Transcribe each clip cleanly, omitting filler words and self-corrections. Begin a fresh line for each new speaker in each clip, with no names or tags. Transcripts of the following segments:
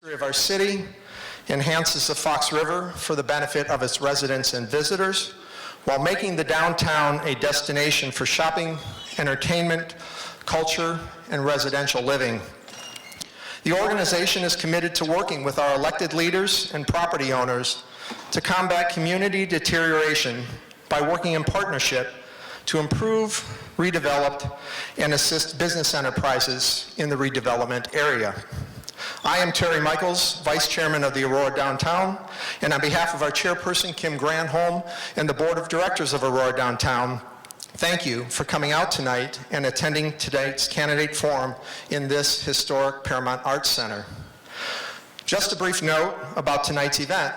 of our city, enhances the Fox River for the benefit of its residents and visitors, while making the downtown a destination for shopping, entertainment, culture, and residential living. The organization is committed to working with our elected leaders and property owners to combat community deterioration by working in partnership to improve, redevelop, and assist business enterprises in the redevelopment area. I am Terry Michels, Vice Chairman of the Aurora Downtown, and on behalf of our Chairperson, Kim Granholm, and the Board of Directors of Aurora Downtown, thank you for coming out tonight and attending tonight's candidate forum in this historic Paramount Arts Center. Just a brief note about tonight's event.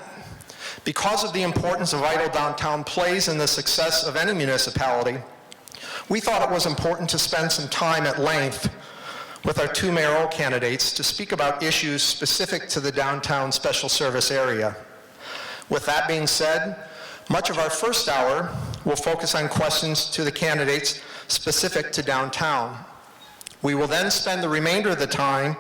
Because of the importance a vital downtown plays in the success of any municipality, we thought it was important to spend some time at length with our two mayoral candidates to speak about issues specific to the downtown special service area. With that being said, much of our first hour will focus on questions to the candidates specific to downtown. We will then spend the remainder of the time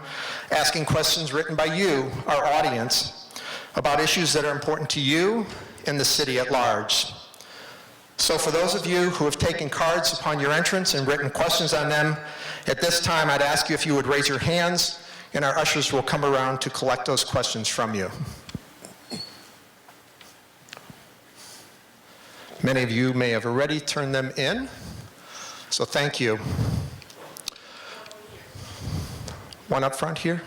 asking questions written by you, our audience, about issues that are important to you and the city at large. So for those of you who have taken cards upon your entrance and written questions on them, at this time I'd ask you if you would raise your hands, and our ushers will come around to collect those questions from you. Many of you may have already turned them in, so thank you. One up front here.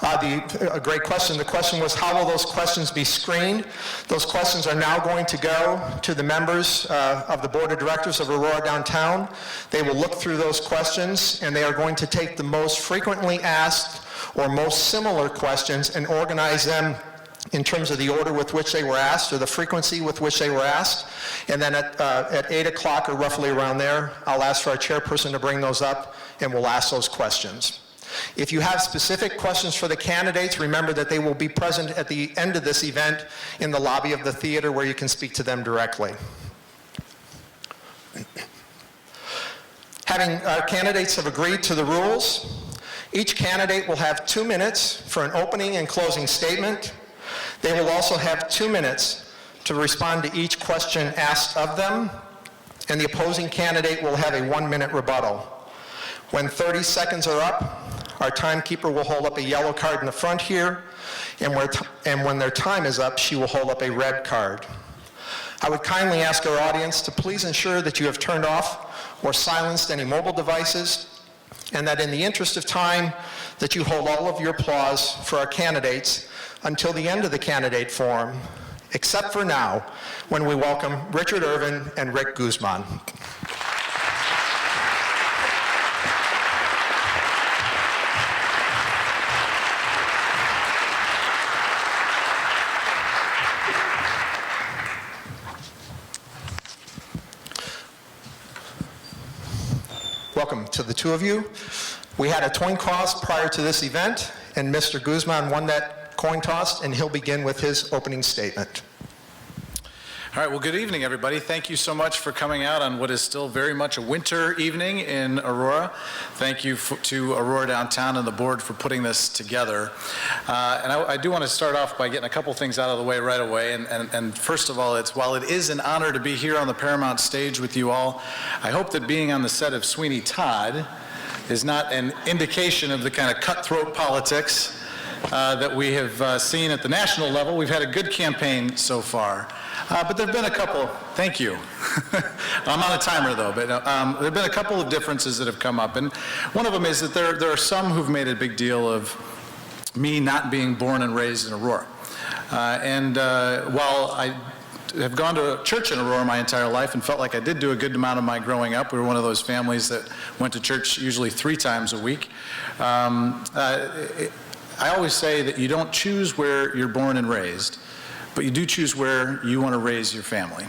A great question. The question was, how will those questions be screened? Those questions are now going to go to the members of the Board of Directors of Aurora Downtown. They will look through those questions, and they are going to take the most frequently asked or most similar questions and organize them in terms of the order with which they were asked or the frequency with which they were asked. And then at 8 o'clock or roughly around there, I'll ask for our chairperson to bring those up, and we'll ask those questions. If you have specific questions for the candidates, remember that they will be present at the end of this event in the lobby of the theater where you can speak to them directly. Our candidates have agreed to the rules. Each candidate will have 2 minutes for an opening and closing statement. They will also have 2 minutes to respond to each question asked of them, and the opposing candidate will have a 1-minute rebuttal. When 30 seconds are up, our timekeeper will hold up a yellow card in the front here, and when their time is up, she will hold up a red card. I would kindly ask our audience to please ensure that you have turned off or silenced any mobile devices, and that in the interest of time, that you hold all of your applause for our candidates until the end of the candidate forum, except for now, when we welcome Richard Irvin and Rick Guzman. Welcome to the two of you. We had a coin toss prior to this event, and Mr. Guzman won that coin toss, and he'll begin with his opening statement.
All right, well, good evening, everybody. Thank you so much for coming out on what is still very much a winter evening in Aurora. Thank you to Aurora Downtown and the board for putting this together. And I do want to start off by getting a couple things out of the way right away. And first of all, while it is an honor to be here on the Paramount stage with you all, I hope that being on the set of Sweeney Todd is not an indication of the kind of cutthroat politics that we have seen at the national level. We've had a good campaign so far. But there have been a couple, thank you. I'm on a timer though, but there have been a couple of differences that have come up. And one of them is that there are some who've made a big deal of me not being born and raised in Aurora. While I have gone to church in Aurora my entire life and felt like I did do a good amount of my growing up, we were one of those families that went to church usually 3 times a week. I always say that you don't choose where you're born and raised, but you do choose where you want to raise your family.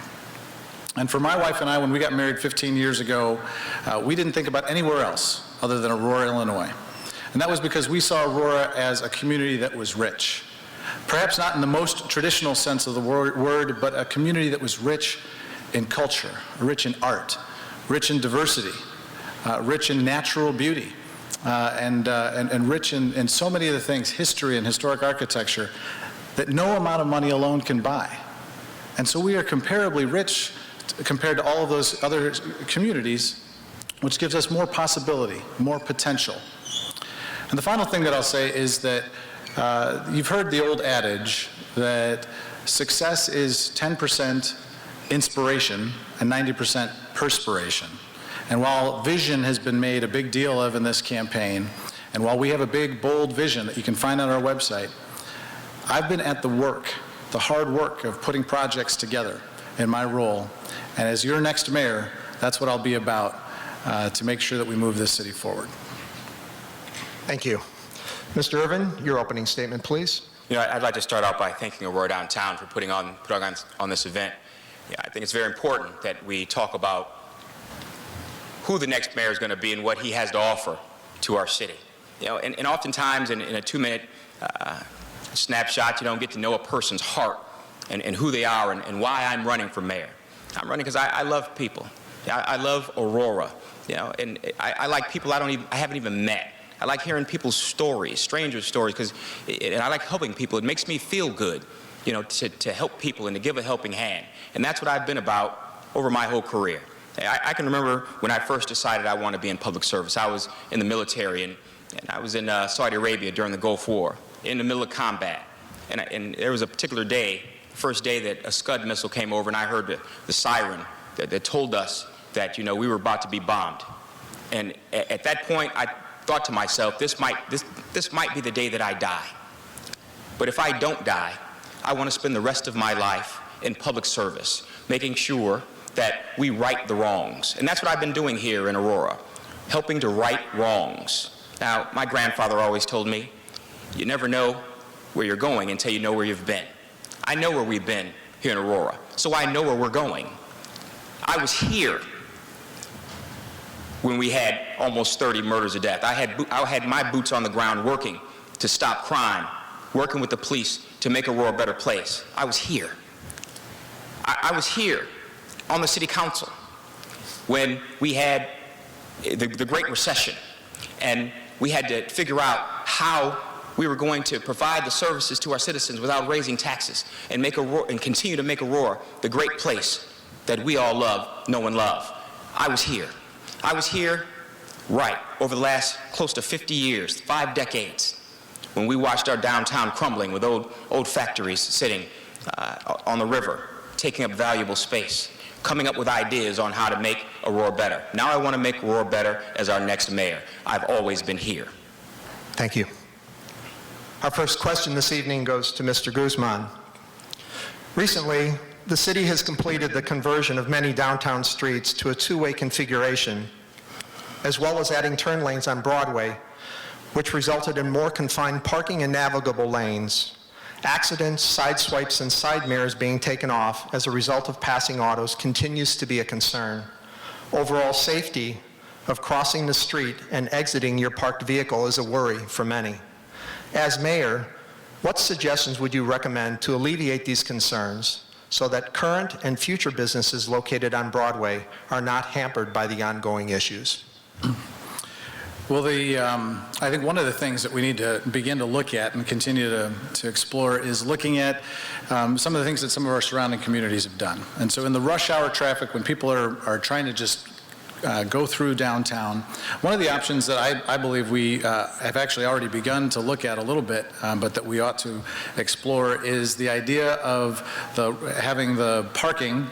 And for my wife and I, when we got married 15 years ago, we didn't think about anywhere else other than Aurora, Illinois. And that was because we saw Aurora as a community that was rich. Perhaps not in the most traditional sense of the word, but a community that was rich in culture, rich in art, rich in diversity, rich in natural beauty, and rich in so many of the things, history and historic architecture, that no amount of money alone can buy. And so we are comparably rich compared to all of those other communities, which gives us more possibility, more potential. And the final thing that I'll say is that you've heard the old adage that success is 10% inspiration and 90% perspiration. And while vision has been made a big deal of in this campaign, and while we have a big, bold vision that you can find on our website, I've been at the work, the hard work of putting projects together in my role. And as your next mayor, that's what I'll be about, to make sure that we move this city forward.
Thank you. Mr. Irvin, your opening statement, please.
You know, I'd like to start out by thanking Aurora Downtown for putting on this event. Yeah, I think it's very important that we talk about who the next mayor is going to be and what he has to offer to our city. You know, and oftentimes in a 2-minute snapshot, you don't get to know a person's heart and who they are and why I'm running for mayor. I'm running because I love people. I love Aurora, you know, and I like people I haven't even met. I like hearing people's stories, strangers' stories, and I like helping people. It makes me feel good, you know, to help people and to give a helping hand. And that's what I've been about over my whole career. I can remember when I first decided I wanted to be in public service. I was in the military, and I was in Saudi Arabia during the Gulf War, in the middle of combat. And there was a particular day, the first day that a Scud missile came over, and I heard the siren that told us that, you know, we were about to be bombed. And at that point, I thought to myself, this might be the day that I die. But if I don't die, I want to spend the rest of my life in public service, making sure that we right the wrongs. And that's what I've been doing here in Aurora, helping to right wrongs. Now, my grandfather always told me, you never know where you're going until you know where you've been. I know where we've been here in Aurora, so I know where we're going. I was here when we had almost 30 murders of death. I had my boots on the ground working to stop crime, working with the police to make Aurora a better place. I was here. I was here on the city council when we had the Great Recession, and we had to figure out how we were going to provide the services to our citizens without raising taxes and continue to make Aurora the great place that we all love, know, and love. I was here. I was here, right, over the last close to 50 years, 5 decades, when we watched our downtown crumbling with old factories sitting on the river, taking up valuable space, coming up with ideas on how to make Aurora better. Now I want to make Aurora better as our next mayor. I've always been here.
Thank you. Our first question this evening goes to Mr. Guzman. Recently, the city has completed the conversion of many downtown streets to a 2-way configuration, as well as adding turn lanes on Broadway, which resulted in more confined parking and navigable lanes. Accidents, side swipes, and side mirrors being taken off as a result of passing autos continues to be a concern. Overall safety of crossing the street and exiting your parked vehicle is a worry for many. As mayor, what suggestions would you recommend to alleviate these concerns so that current and future businesses located on Broadway are not hampered by the ongoing issues?
Well, I think one of the things that we need to begin to look at and continue to explore is looking at some of the things that some of our surrounding communities have done. And so in the rush hour traffic, when people are trying to just go through downtown, one of the options that I believe we have actually already begun to look at a little bit, but that we ought to explore, is the idea of having the parking,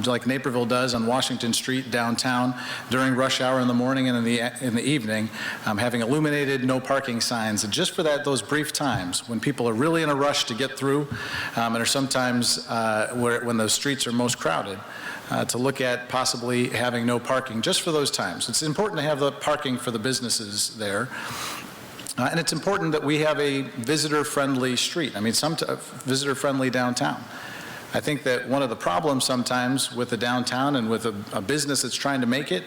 like Naperville does on Washington Street downtown during rush hour in the morning and in the evening, having illuminated no parking signs, and just for those brief times when people are really in a rush to get through, and are sometimes when those streets are most crowded, to look at possibly having no parking just for those times. It's important to have the parking for the businesses there. And it's important that we have a visitor-friendly street. I mean, visitor-friendly downtown. I think that one of the problems sometimes with the downtown and with a business that's trying to make it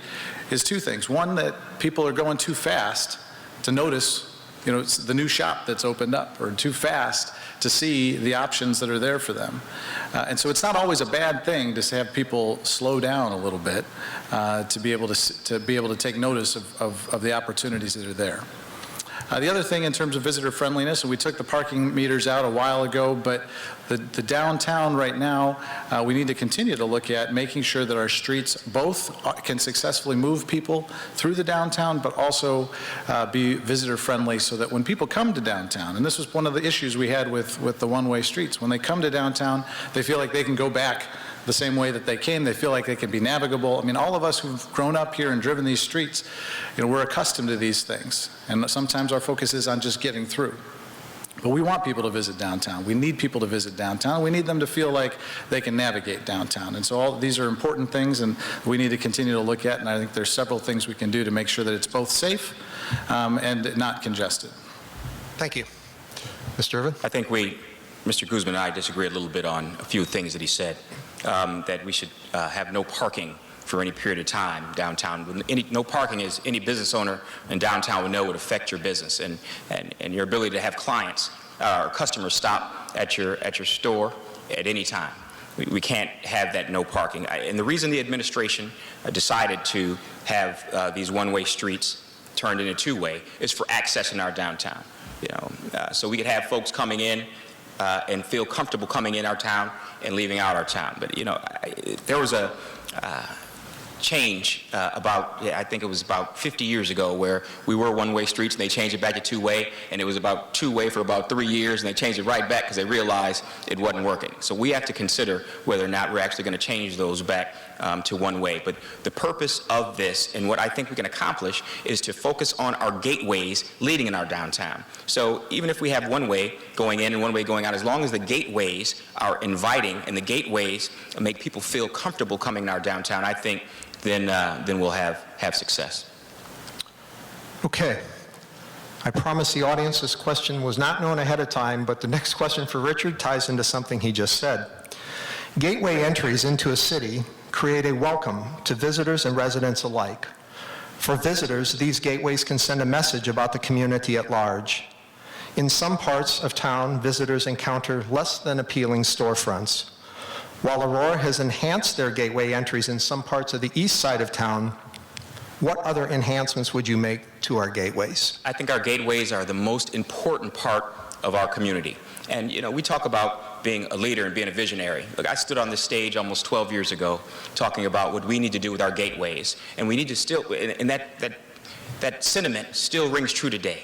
is 2 things. One, that people are going too fast to notice, you know, the new shop that's opened up, or too fast to see the options that are there for them. And so it's not always a bad thing to have people slow down a little bit to be able to take notice of the opportunities that are there. The other thing in terms of visitor friendliness, and we took the parking meters out a while ago, but the downtown right now, we need to continue to look at making sure that our streets both can successfully move people through the downtown, but also be visitor friendly so that when people come to downtown, and this was one of the issues we had with the one-way streets, when they come to downtown, they feel like they can go back the same way that they came. They feel like they can be navigable. I mean, all of us who've grown up here and driven these streets, we're accustomed to these things. And sometimes our focus is on just getting through. But we want people to visit downtown. We need people to visit downtown. We need them to feel like they can navigate downtown. And so all these are important things, and we need to continue to look at, and I think there's several things we can do to make sure that it's both safe and not congested.
Thank you. Mr. Irvin?
I think Mr. Guzman and I disagree a little bit on a few things that he said, that we should have no parking for any period of time downtown. No parking is any business owner in downtown would know would affect your business and your ability to have clients or customers stop at your store at any time. We can't have that no parking. And the reason the administration decided to have these one-way streets turned into two-way is for accessing our downtown. So we could have folks coming in and feel comfortable coming in our town and leaving out our town. But there was a change I think it was about 50 years ago, where we were one-way streets and they changed it back to two-way, and it was about two-way for about 3 years, and they changed it right back because they realized it wasn't working. So we have to consider whether or not we're actually going to change those back to one-way. But the purpose of this, and what I think we can accomplish, is to focus on our gateways leading in our downtown. So even if we have one-way going in and one-way going out, as long as the gateways are inviting and the gateways make people feel comfortable coming in our downtown, I think then we'll have success.
Okay. I promise the audience this question was not known ahead of time, but the next question for Richard ties into something he just said. Gateway entries into a city create a welcome to visitors and residents alike. For visitors, these gateways can send a message about the community at large. In some parts of town, visitors encounter less than appealing storefronts. While Aurora has enhanced their gateway entries in some parts of the east side of town, what other enhancements would you make to our gateways?
I think our gateways are the most important part of our community. And we talk about being a leader and being a visionary. Look, I stood on this stage almost 12 years ago talking about what we need to do with our gateways. And we need to still, and that sentiment still rings true today.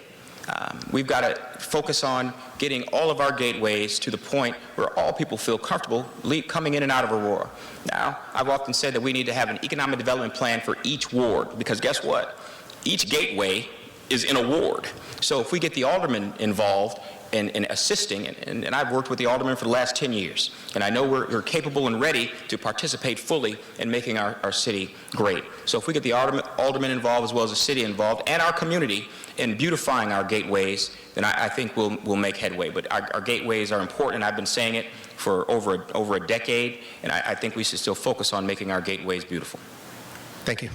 We've got to focus on getting all of our gateways to the point where all people feel comfortable coming in and out of Aurora. Now, I've often said that we need to have an economic development plan for each ward, because guess what? Each gateway is in a ward. So if we get the aldermen involved in assisting, and I've worked with the aldermen for the last 10 years, and I know we're capable and ready to participate fully in making our city great. So if we get the aldermen involved as well as the city involved and our community in beautifying our gateways, then I think we'll make headway. But our gateways are important. I've been saying it for over a decade, and I think we should still focus on making our gateways beautiful.
Thank you.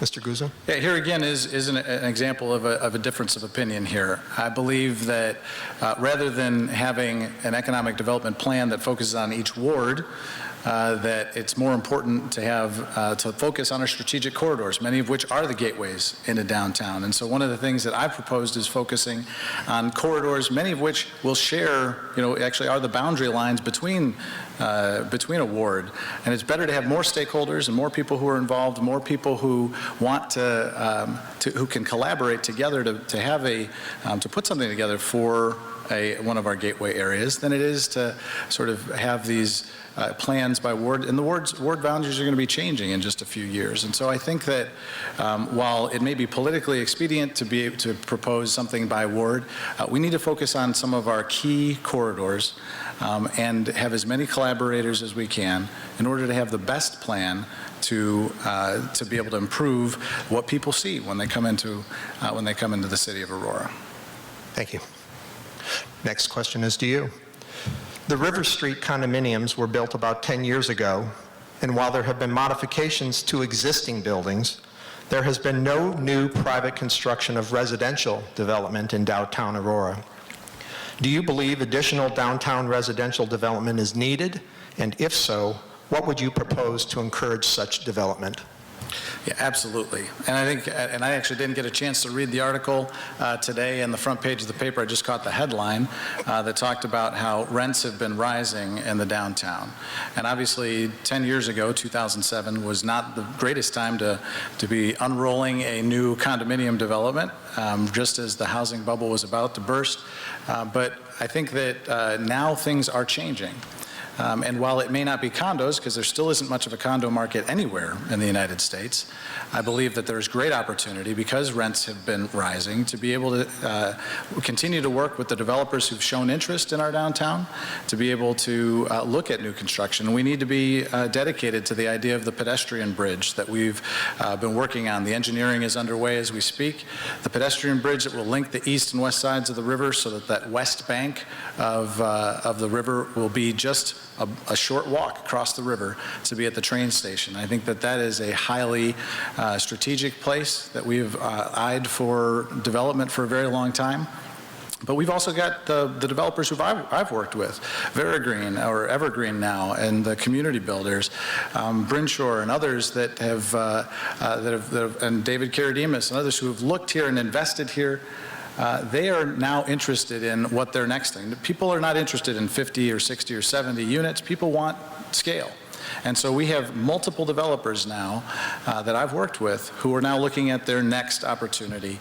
Mr. Guzman?
Yeah, here again is an example of a difference of opinion here. I believe that rather than having an economic development plan that focuses on each ward, that it's more important to have to focus on our strategic corridors, many of which are the gateways into downtown. And so one of the things that I've proposed is focusing on corridors, many of which will share, actually are the boundary lines between a ward. And it's better to have more stakeholders and more people who are involved, more people who want who can collaborate together to have to put something together for one of our gateway areas than it is to sort of have these plans by ward, and the ward boundaries are going to be changing in just a few years. And so I think that while it may be politically expedient to propose something by ward, we need to focus on some of our key corridors and have as many collaborators as we can in order to have the best plan to be able to improve what people see when they come into the city of Aurora.
Thank you. Next question is to you. The River Street condominiums were built about 10 years ago, and while there have been modifications to existing buildings, there has been no new private construction of residential development in downtown Aurora. Do you believe additional downtown residential development is needed? And if so, what would you propose to encourage such development?
Yeah, absolutely. And I think, and I actually didn't get a chance to read the article today in the front page of the paper. I just caught the headline that talked about how rents have been rising in the downtown. And obviously, 10 years ago, 2007, was not the greatest time to be unrolling a new condominium development, just as the housing bubble was about to burst. But I think that now things are changing. And while it may not be condos, because there still isn't much of a condo market anywhere in the United States, I believe that there's great opportunity, because rents have been rising, to be able to continue to work with the developers who've shown interest in our downtown, to be able to look at new construction. We need to be dedicated to the idea of the pedestrian bridge that we've been working on. The engineering is underway as we speak. The pedestrian bridge that will link the east and west sides of the river, so that that west bank of the river will be just a short walk across the river to be at the train station. I think that that is a highly strategic place that we've eyed for development for a very long time. But we've also got the developers who I've worked with, Verigreen, or Evergreen now, and the community builders, Brinshaw and others that have, and David Karadimas and others who have looked here and invested here. They are now interested in what their next thing. People are not interested in 50 or 60 or 70 units. People want scale. And so we have multiple developers now that I've worked with who are now looking at their next opportunity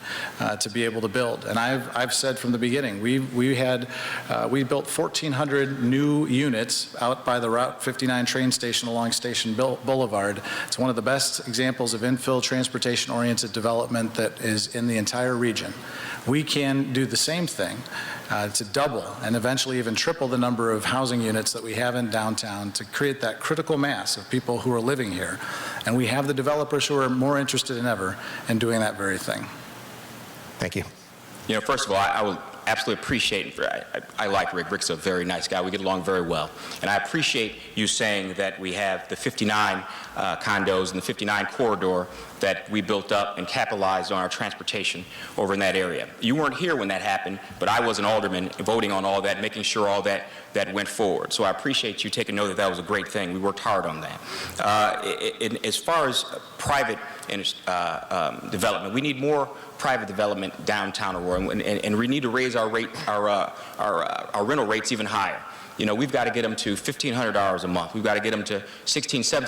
to be able to build. And I've said from the beginning, we built 1,400 new units out by the Route 59 train station along Station Boulevard. It's one of the best examples of infill transportation-oriented development that is in the entire region. We can do the same thing to double and eventually even triple the number of housing units that we have in downtown to create that critical mass of people who are living here. And we have the developers who are more interested than ever in doing that very thing.
Thank you.
You know, first of all, I would absolutely appreciate, I like Rick. Rick's a very nice guy. We get along very well. And I appreciate you saying that we have the 59 condos and the 59 corridor that we built up and capitalized on our transportation over in that area. You weren't here when that happened, but I was an alderman voting on all that, making sure all that went forward. So I appreciate you taking note that that was a great thing. We worked hard on that. As far as private development, we need more private development downtown Aurora, and we need to raise our rental rates even higher. You know, we've got to get them to $1,500 a month. We've got to get them to $1,600,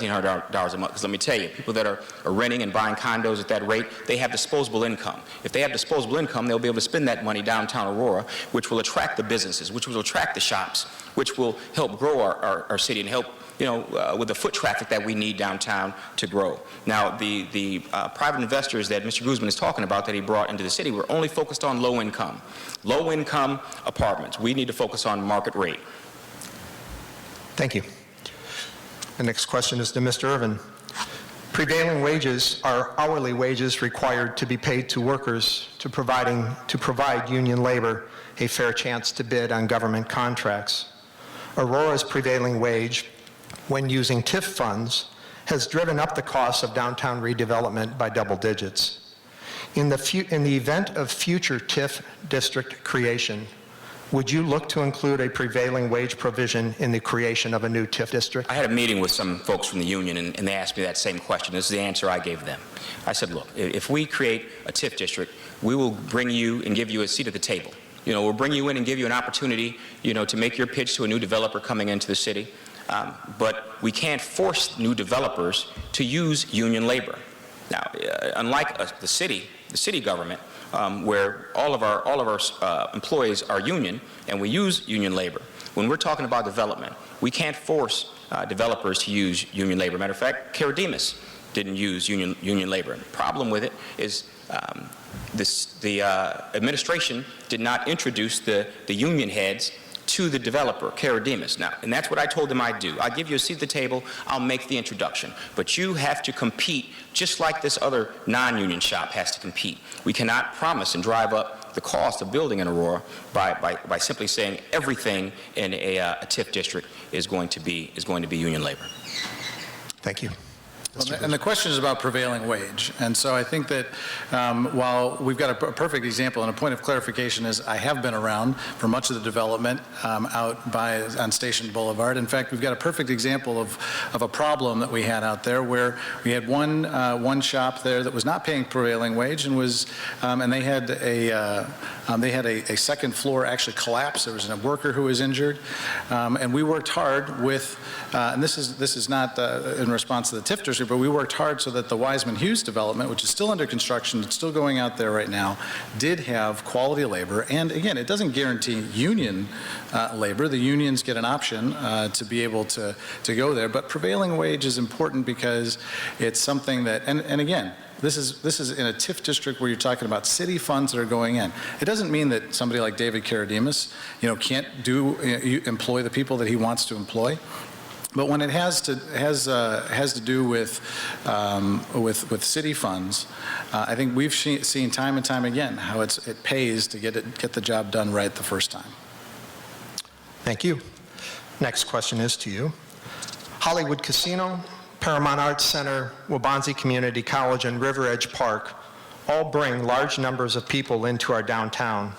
$1,700 a month. Because let me tell you, people that are renting and buying condos at that rate, they have disposable income. If they have disposable income, they'll be able to spend that money downtown Aurora, which will attract the businesses, which will attract the shops, which will help grow our city and help, you know, with the foot traffic that we need downtown to grow. Now, the private investors that Mr. Guzman is talking about that he brought into the city were only focused on low-income apartments. We need to focus on market rate.
Thank you. The next question is to Mr. Irvin. Prevailing wages are hourly wages required to be paid to workers to provide union labor a fair chance to bid on government contracts. Aurora's prevailing wage, when using TIF funds, has driven up the cost of downtown redevelopment by double digits. In the event of future TIF district creation, would you look to include a prevailing wage provision in the creation of a new TIF district?
I had a meeting with some folks from the union, and they asked me that same question. This is the answer I gave them. I said, look, if we create a TIF district, we will bring you and give you a seat at the table. You know, we'll bring you in and give you an opportunity, you know, to make your pitch to a new developer coming into the city. But we can't force new developers to use union labor. Now, unlike the city government, where all of our employees are union and we use union labor. When we're talking about development, we can't force developers to use union labor. Matter of fact, Karadimas didn't use union labor. And the problem with it is the administration did not introduce the union heads to the developer, Karadimas. Now, and that's what I told them I'd do. I'll give you a seat at the table, I'll make the introduction. But you have to compete just like this other non-union shop has to compete. We cannot promise and drive up the cost of building in Aurora by simply saying everything in a TIF district is going to be union labor.
Thank you.
And the question is about prevailing wage. And so I think that while we've got a perfect example, and a point of clarification is I have been around for much of the development out on Station Boulevard. In fact, we've got a perfect example of a problem that we had out there where we had one shop there that was not paying prevailing wage and and they had a second floor actually collapse. There was a worker who was injured, and we worked hard with, and this is not in response to the TIF district, but we worked hard so that the Wiseman Hughes development, which is still under construction, it's still going out there right now, did have quality labor. And again, it doesn't guarantee union labor. The unions get an option to be able to go there. But prevailing wage is important because it's something that, and again, this is in a TIF district where you're talking about city funds that are going in. It doesn't mean that somebody like David Karadimas, can't employ the people that he wants to employ. But when it has to do with city funds, I think we've seen time and time again how it pays to get the job done right the first time.
Thank you. Next question is to you. Hollywood Casino, Paramount Arts Center, Waubonsie Community College, and River Edge Park all bring large numbers of people into our downtown.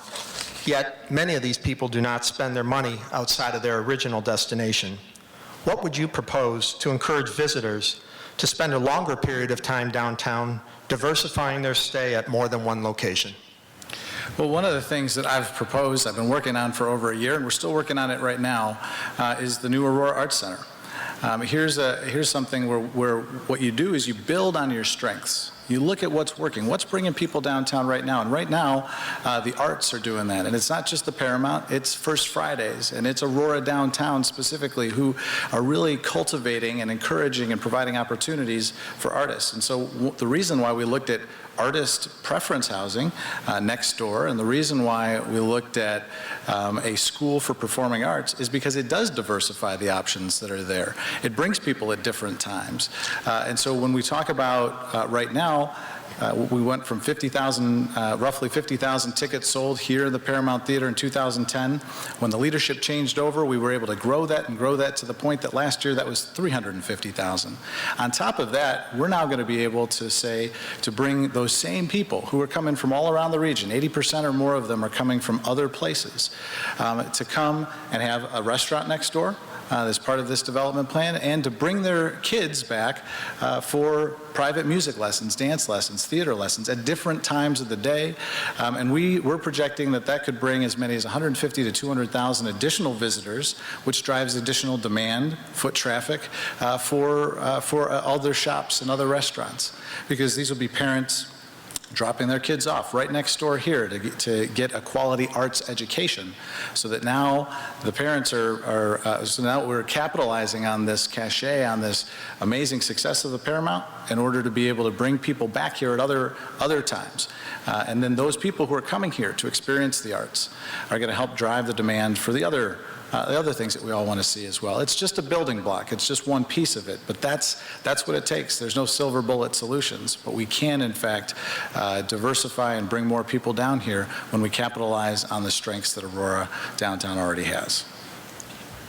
Yet many of these people do not spend their money outside of their original destination. What would you propose to encourage visitors to spend a longer period of time downtown, diversifying their stay at more than one location?
Well, one of the things that I've proposed, I've been working on for over a year, and we're still working on it right now, is the new Aurora Arts Center. Here's something where what you do is you build on your strengths. You look at what's working, what's bringing people downtown right now. And right now, the arts are doing that. And it's not just the Paramount, it's First Fridays, and it's Aurora Downtown specifically, who are really cultivating and encouraging and providing opportunities for artists. And so the reason why we looked at artist preference housing next door, and the reason why we looked at a school for performing arts is because it does diversify the options that are there. It brings people at different times. And so when we talk about right now, we went from roughly 50,000 tickets sold here in the Paramount Theater in 2010. When the leadership changed over, we were able to grow that to the point that last year that was 350,000. On top of that, we're now going to be able to bring those same people who are coming from all around the region, 80% or more of them are coming from other places, to come and have a restaurant next door as part of this development plan, and to bring their kids back for private music lessons, dance lessons, theater lessons at different times of the day. And we're projecting that could bring as many as 150 to 200,000 additional visitors, which drives additional demand, foot traffic, for other shops and other restaurants. Because these will be parents dropping their kids off right next door here to get a quality arts education, so that now the parents so now we're capitalizing on this cachet, on this amazing success of the Paramount, in order to be able to bring people back here at other times. And then those people who are coming here to experience the arts are going to help drive the demand for the other things that we all want to see as well. It's just a building block. It's just one piece of it, but that's what it takes. There's no silver bullet solutions, but we can, in fact, diversify and bring more people down here when we capitalize on the strengths that Aurora Downtown already has.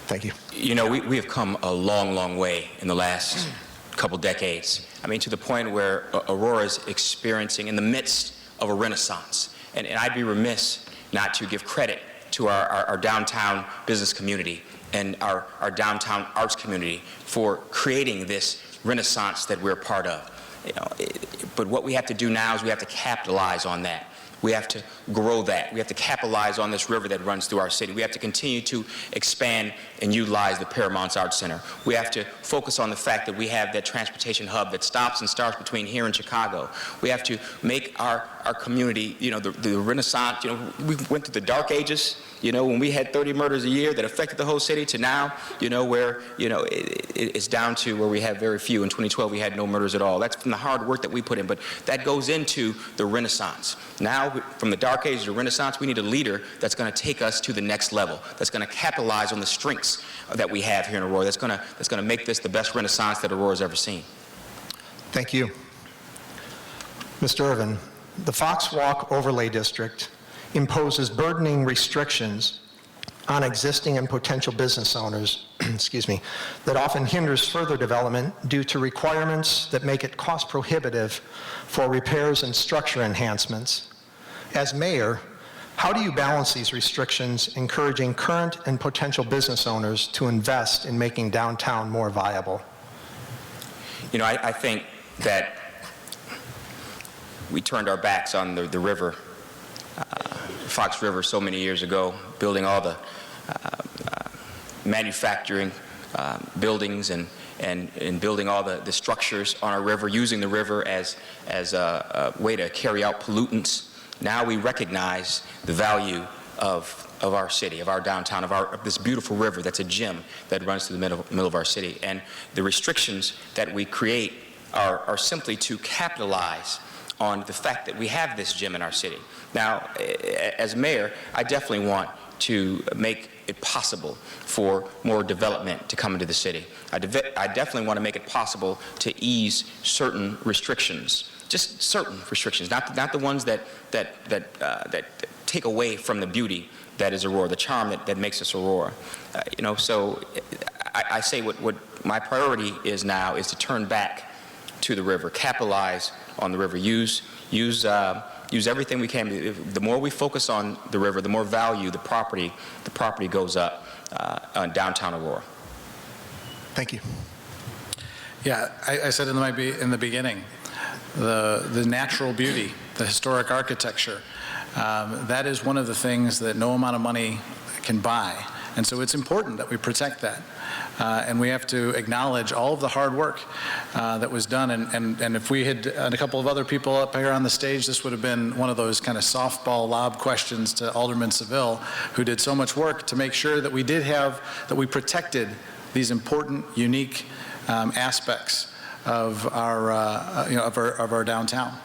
Thank you.
We have come a long, long way in the last couple decades. I mean, to the point where Aurora is experiencing in the midst of a renaissance. And I'd be remiss not to give credit to our downtown business community and our downtown arts community for creating this renaissance that we're part of. But what we have to do now is we have to capitalize on that. We have to grow that. We have to capitalize on this river that runs through our city. We have to continue to expand and utilize the Paramount Arts Center. We have to focus on the fact that we have that transportation hub that stops and starts between here and Chicago. We have to make our community, the Renaissance, we went through the dark ages, when we had 30 murders a year that affected the whole city, to now, where, it's down to where we have very few. In 2012, we had no murders at all. That's from the hard work that we put in, but that goes into the Renaissance. Now, from the dark ages to Renaissance, we need a leader that's going to take us to the next level, that's going to capitalize on the strengths that we have here in Aurora, that's going to make this the best Renaissance that Aurora's ever seen.
Thank you. Mr. Irvin, the Fox Walk Overlay District imposes burdening restrictions on existing and potential business owners, excuse me, that often hinders further development due to requirements that make it cost prohibitive for repairs and structure enhancements. As mayor, how do you balance these restrictions, encouraging current and potential business owners to invest in making downtown more viable?
You know, I think that we turned our backs on the river, Fox River, so many years ago, building all the manufacturing buildings and building all the structures on our river, using the river as a way to carry out pollutants. Now we recognize the value of our city, of our downtown, of this beautiful river that's a gem that runs through the middle of our city. And the restrictions that we create are simply to capitalize on the fact that we have this gem in our city. Now, as mayor, I definitely want to make it possible for more development to come into the city. I definitely want to make it possible to ease certain restrictions, just certain restrictions, not the ones that take away from the beauty that is Aurora, the charm that makes us Aurora. You know, so I say what my priority is now is to turn back to the river, capitalize on the river, use everything we can. The more we focus on the river, the more value the property goes up on downtown Aurora.
Thank you.
Yeah, I said in the beginning, the natural beauty, the historic architecture, that is one of the things that no amount of money can buy. And so it's important that we protect that. And we have to acknowledge all of the hard work that was done. And if we had a couple of other people up here on the stage, this would have been one of those kind of softball lob questions to Alderman Seville, who did so much work to make sure that we protected these important, unique aspects of our downtown.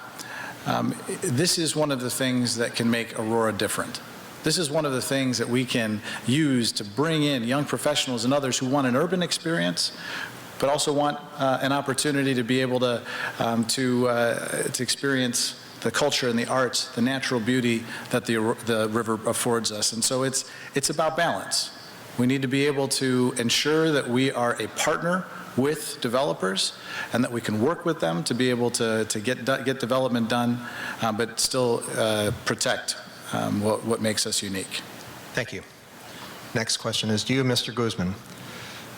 This is one of the things that can make Aurora different. This is one of the things that we can use to bring in young professionals and others who want an urban experience, but also want an opportunity to be able to experience the culture and the arts, the natural beauty that the river affords us. And so it's about balance. We need to be able to ensure that we are a partner with developers and that we can work with them to be able to get development done, but still protect what makes us unique.
Thank you. Next question is to you, Mr. Guzman.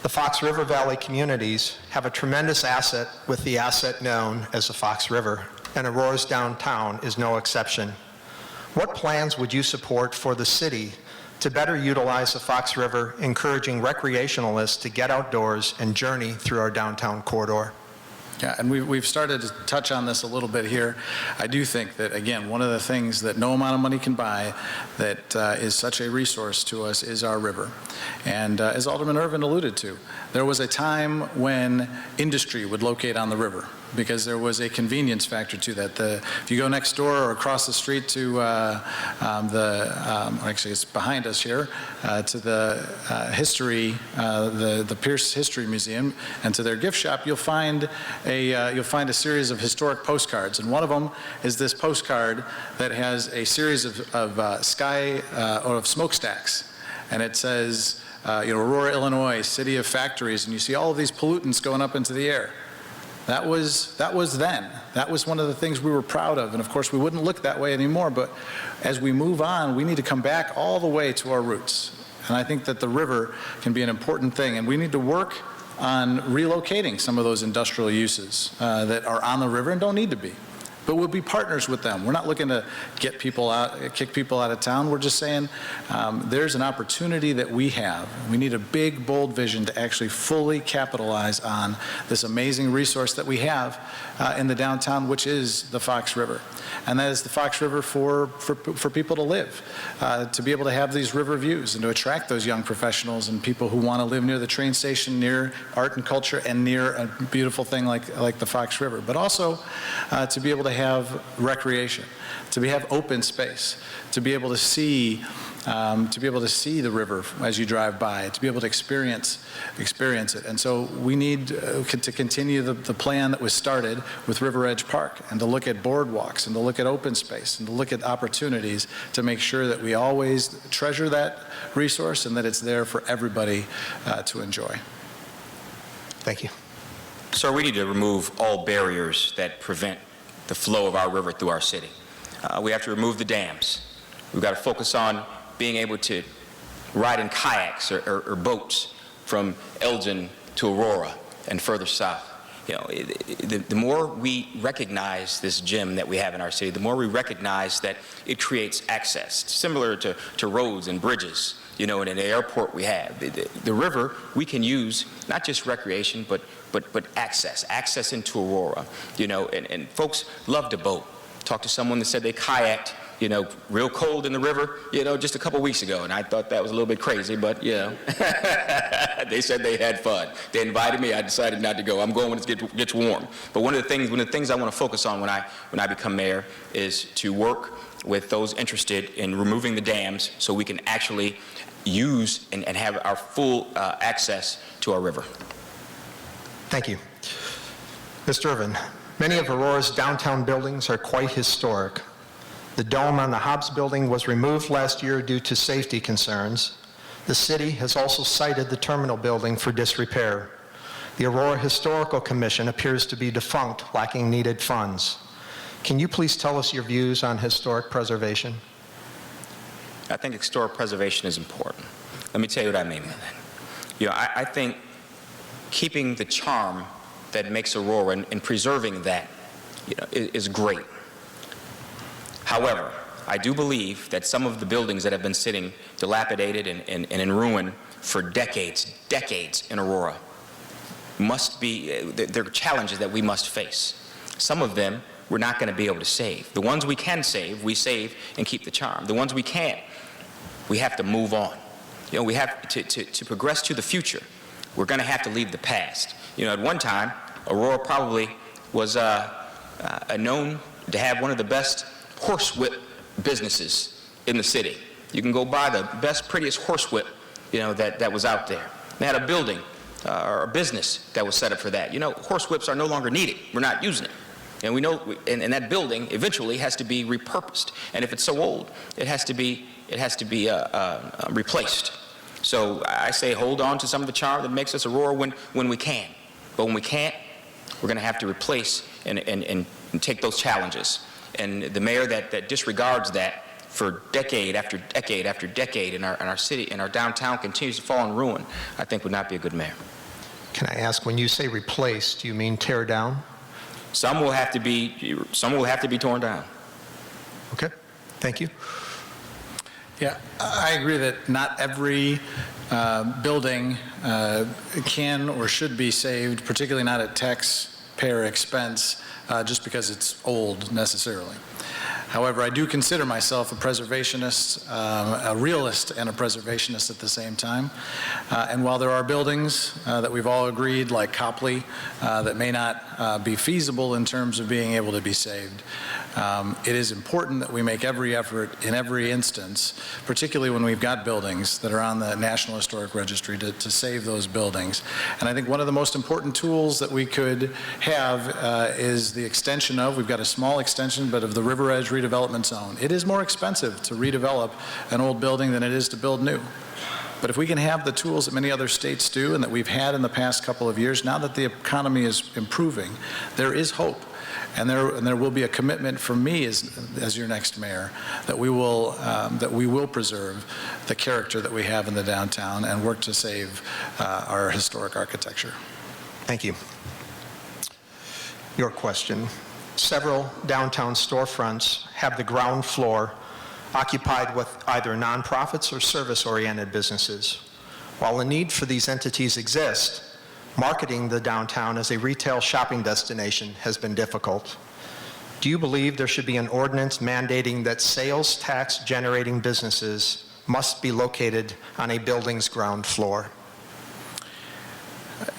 The Fox River Valley communities have a tremendous asset with the asset known as the Fox River, and Aurora's downtown is no exception. What plans would you support for the city to better utilize the Fox River, encouraging recreationalists to get outdoors and journey through our downtown corridor?
Yeah, and we've started to touch on this a little bit here. I do think that, again, one of the things that no amount of money can buy that is such a resource to us is our river. And as Alderman Irvin alluded to, there was a time when industry would locate on the river because there was a convenience factor to that. If you go next door or across the street to actually it's behind us here, to the the Pierce History Museum and to their gift shop, you'll find a series of historic postcards, and one of them is this postcard that has a series of smokestacks, and it says, Aurora, Illinois, city of factories, and you see all of these pollutants going up into the air. That was then. That was one of the things we were proud of, and of course we wouldn't look that way anymore, but as we move on, we need to come back all the way to our roots. And I think that the river can be an important thing, and we need to work on relocating some of those industrial uses that are on the river and don't need to be. But we'll be partners with them. We're not looking to get people out, kick people out of town. We're just saying there's an opportunity that we have. We need a big, bold vision to actually fully capitalize on this amazing resource that we have in the downtown, which is the Fox River. And that is the Fox River for people to live, to be able to have these river views and to attract those young professionals and people who want to live near the train station, near art and culture, and near a beautiful thing like the Fox River. But also to be able to have recreation, to have open space, to be able to see the river as you drive by, to be able to experience it. And so we need to continue the plan that was started with River Edge Park, and to look at boardwalks, and to look at open space, and to look at opportunities to make sure that we always treasure that resource and that it's there for everybody to enjoy.
Thank you.
Sir, we need to remove all barriers that prevent the flow of our river through our city. We have to remove the dams. We've got to focus on being able to ride in kayaks or boats from Elgin to Aurora and further south. You know, the more we recognize this gem that we have in our city, the more we recognize that it creates access, similar to roads and bridges, you know, and in the airport we have. The river we can use not just recreation, but access into Aurora, you know, and folks love to boat. Talked to someone that said they kayaked, you know, real cold in the river, you know, just a couple weeks ago, and I thought that was a little bit crazy, but, you know, they said they had fun. They invited me, I decided not to go. I'm going when it gets warm. But one of the things I want to focus on when I become mayor is to work with those interested in removing the dams so we can actually use and have our full access to our river.
Thank you. Mr. Irvin, many of Aurora's downtown buildings are quite historic. The dome on the Hobbs building was removed last year due to safety concerns. The city has also cited the terminal building for disrepair. The Aurora Historical Commission appears to be defunct, lacking needed funds. Can you please tell us your views on historic preservation?
I think historic preservation is important. Let me tell you what I mean by that. You know, I think keeping the charm that makes Aurora and preserving that, you know, is great. However, I do believe that some of the buildings that have been sitting dilapidated and in ruin for decades in Aurora must be, they're challenges that we must face. Some of them we're not going to be able to save. The ones we can save, we save and keep the charm. The ones we can't, we have to move on. You know, we have to progress to the future. We're going to have to leave the past. You know, at one time, Aurora probably was known to have one of the best horsewhip businesses in the city. You can go buy the best, prettiest horsewhip, you know, that was out there. They had a building or a business that was set up for that. You know, horsewhips are no longer needed. We're not using it. And we know, and that building eventually has to be repurposed. And if it's so old, it has to be replaced. So I say hold on to some of the charm that makes us Aurora when we can. But when we can't, we're going to have to replace and take those challenges. And the mayor that disregards that for decade after decade after decade in our city, in our downtown, continues to fall in ruin, I think would not be a good mayor.
Can I ask, when you say replace, do you mean tear down?
Some will have to be torn down.
Okay, thank you.
Yeah, I agree that not every building can or should be saved, particularly not at taxpayer expense, just because it's old necessarily. However, I do consider myself a preservationist, a realist and a preservationist at the same time. And while there are buildings that we've all agreed, like Copley, that may not be feasible in terms of being able to be saved, it is important that we make every effort in every instance, particularly when we've got buildings that are on the National Historic Registry, to save those buildings. And I think one of the most important tools that we could have is the extension of, we've got a small extension, but of the River Edge redevelopment zone. It is more expensive to redevelop an old building than it is to build new. But if we can have the tools that many other states do and that we've had in the past couple of years, now that the economy is improving, there is hope. And there will be a commitment from me as your next mayor that we will preserve the character that we have in the downtown and work to save our historic architecture.
Thank you. Your question. Several downtown storefronts have the ground floor occupied with either nonprofits or service-oriented businesses. While a need for these entities exists, marketing the downtown as a retail shopping destination has been difficult. Do you believe there should be an ordinance mandating that sales tax generating businesses must be located on a building's ground floor?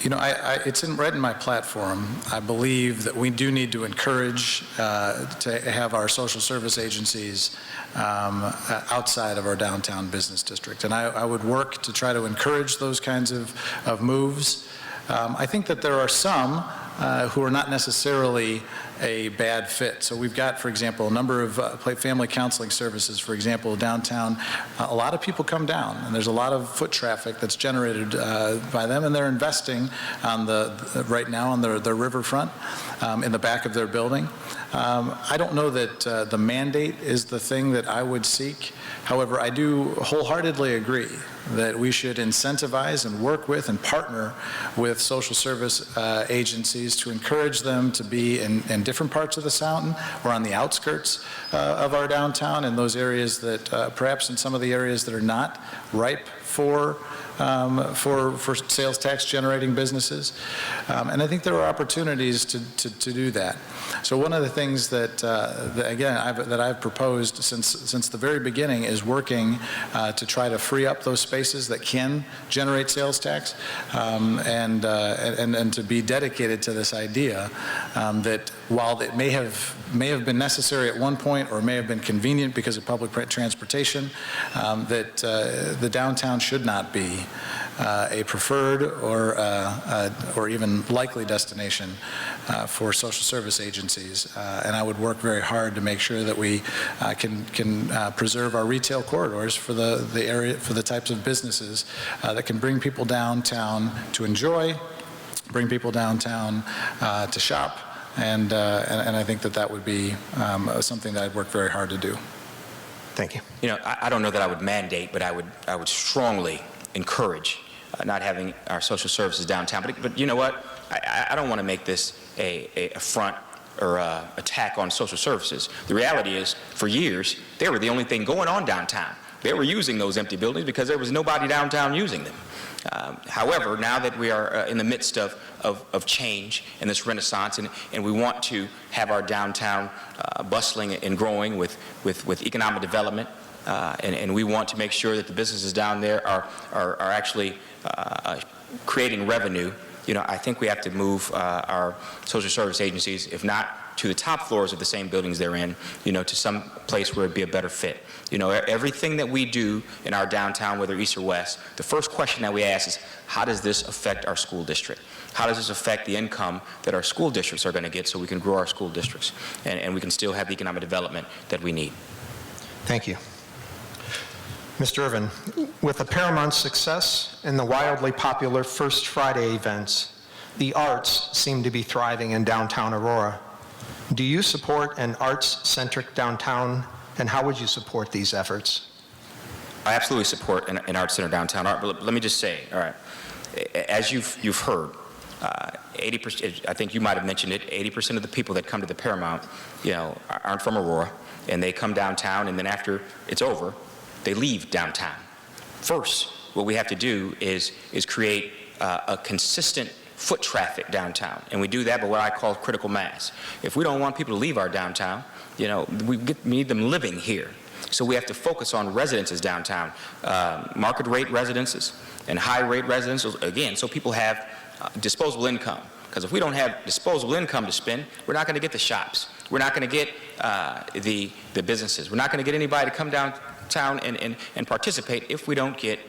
You know, it's right in my platform. I believe that we do need to encourage to have our social service agencies outside of our downtown business district. And I would work to try to encourage those kinds of moves. I think that there are some who are not necessarily a bad fit. So we've got, for example, a number of family counseling services, for example, downtown. A lot of people come down, and there's a lot of foot traffic that's generated by them, and they're investing on right now on the riverfront in the back of their building. I don't know that the mandate is the thing that I would seek. However, I do wholeheartedly agree that we should incentivize and work with and partner with social service agencies to encourage them to be in different parts of the Sound or on the outskirts of our downtown, in those areas that perhaps in some of the areas that are not ripe for sales tax generating businesses. And I think there are opportunities to do that. So one of the things that I've proposed since the very beginning is working to try to free up those spaces that can generate sales tax, and to be dedicated to this idea that while it may have been necessary at one point or may have been convenient because of public transportation, that the downtown should not be a preferred or even likely destination for social service agencies. And I would work very hard to make sure that we can preserve our retail corridors for the area, for the types of businesses that can bring people downtown to enjoy, bring people downtown to shop, and I think that would be something that I'd work very hard to do.
Thank you.
You know, I don't know that I would mandate, but I would strongly encourage not having our social services downtown. But you know what? I don't want to make this a front or attack on social services. The reality is, for years, they were the only thing going on downtown. They were using those empty buildings because there was nobody downtown using them. However, now that we are in the midst of change and this renaissance, and we want to have our downtown bustling and growing with economic development, and we want to make sure that the businesses down there are actually creating revenue, you know, I think we have to move our social service agencies, if not to the top floors of the same buildings they're in, you know, to some place where it'd be a better fit. You know, everything that we do in our downtown, whether east or west, the first question that we ask is, how does this affect our school district? How does this affect the income that our school districts are going to get so we can grow our school districts and we can still have the economic development that we need?
Thank you. Mr. Irvin, with the Paramount success and the wildly popular First Friday events, the arts seem to be thriving in downtown Aurora. Do you support an arts-centric downtown, and how would you support these efforts?
I absolutely support an arts center downtown. But let me just say, all right, as you've heard, 80%, I think you might have mentioned it, 80% of the people that come to the Paramount, you know, aren't from Aurora, and they come downtown, and then after it's over, they leave downtown. First, what we have to do is create a consistent foot traffic downtown, and we do that by what I call critical mass. If we don't want people to leave our downtown, you know, we need them living here. So we have to focus on residences downtown, market rate residences and high rate residences, again, so people have disposable income. Because if we don't have disposable income to spend, we're not going to get the shops. We're not going to get the businesses. We're not going to get anybody to come downtown and participate if we don't get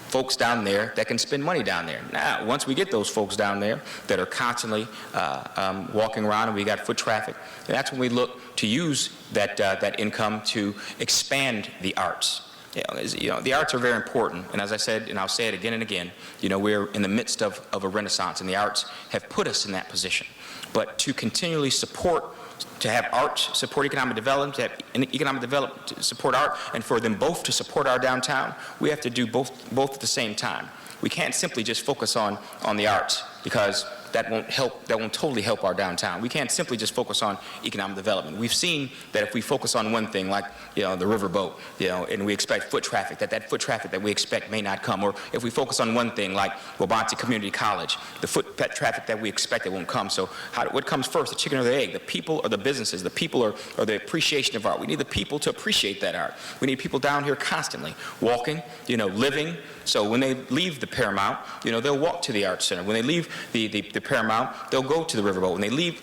folks down there that can spend money down there. Now, once we get those folks down there that are constantly walking around and we got foot traffic, that's when we look to use that income to expand the arts. You know, the arts are very important, and as I said, and I'll say it again and again, you know, we're in the midst of a renaissance, and the arts have put us in that position. But to continually to have arts support economic development, to have economic development to support art, and for them both to support our downtown, we have to do both at the same time. We can't simply just focus on the arts, because that won't totally help our downtown. We can't simply just focus on economic development. We've seen that if we focus on one thing, like, the riverboat, and we expect foot traffic, that foot traffic that we expect may not come. Or if we focus on one thing, like Wabanti Community College, the foot traffic that we expect that won't come. So what comes first, the chicken or the egg? The people or the businesses? The people or the appreciation of art? We need the people to appreciate that art. We need people down here constantly walking, living. So when they leave the Paramount, they'll walk to the Arts Center. When they leave the Paramount, they'll go to the riverboat. When they leave,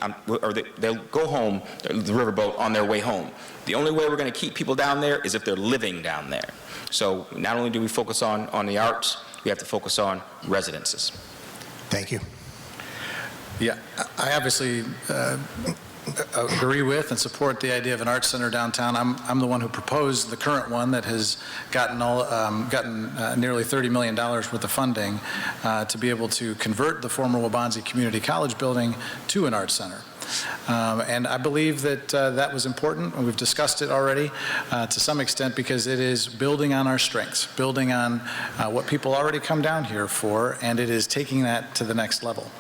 they'll go home, the riverboat, on their way home. The only way we're going to keep people down there is if they're living down there. So not only do we focus on the arts, we have to focus on residences.
Thank you.
Yeah, I obviously agree with and support the idea of an arts center downtown. I'm the one who proposed the current one that has gotten nearly $30 million worth of funding to be able to convert the former Wabansi Community College building to an arts center. And I believe that that was important, and we've discussed it already to some extent, because it is building on our strengths, building on what people already come down here for, and it is taking that to the next level.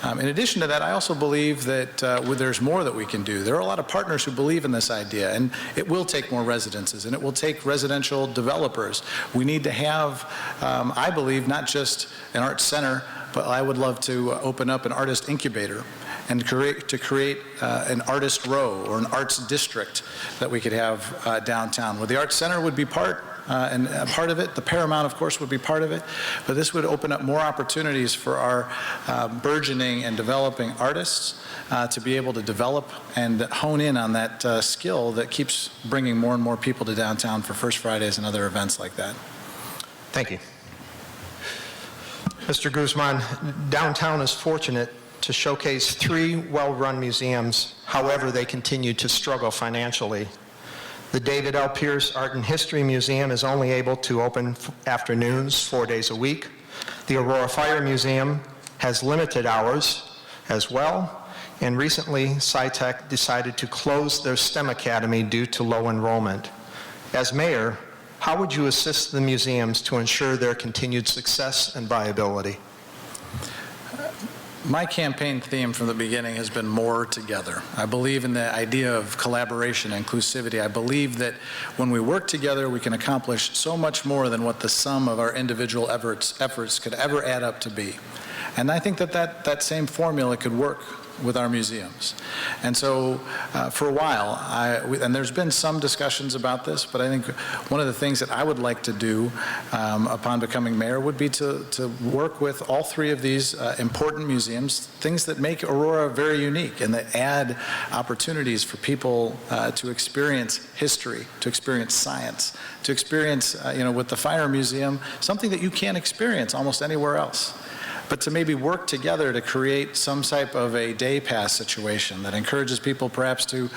In addition to that, I also believe that there's more that we can do. There are a lot of partners who believe in this idea, and it will take more residences, and it will take residential developers. We need to have, I believe, not just an arts center, but I would love to open up an artist incubator and to create an artist row or an arts district that we could have downtown, where the Arts Center would be part of it. The Paramount, of course, would be part of it. But this would open up more opportunities for our burgeoning and developing artists to be able to develop and hone in on that skill that keeps bringing more and more people to downtown for First Fridays and other events like that.
Thank you. Mr. Guzman, downtown is fortunate to showcase 3 well-run museums. However, they continue to struggle financially. The David L. Pierce Art and History Museum is only able to open afternoons 4 days a week. The Aurora Fire Museum has limited hours as well. And recently, SciTech decided to close their STEM Academy due to low enrollment. As mayor, how would you assist the museums to ensure their continued success and viability?
My campaign theme from the beginning has been more together. I believe in the idea of collaboration, inclusivity. I believe that when we work together, we can accomplish so much more than what the sum of our individual efforts could ever add up to be. And I think that same formula could work with our museums. And so for a while, and there's been some discussions about this, but I think one of the things that I would like to do upon becoming mayor would be to work with all 3 of these important museums, things that make Aurora very unique and that add opportunities for people to experience history, to experience science, to experience, with the Fire Museum, something that you can't experience almost anywhere else. But to maybe work together to create some type of a day pass situation that encourages people perhaps to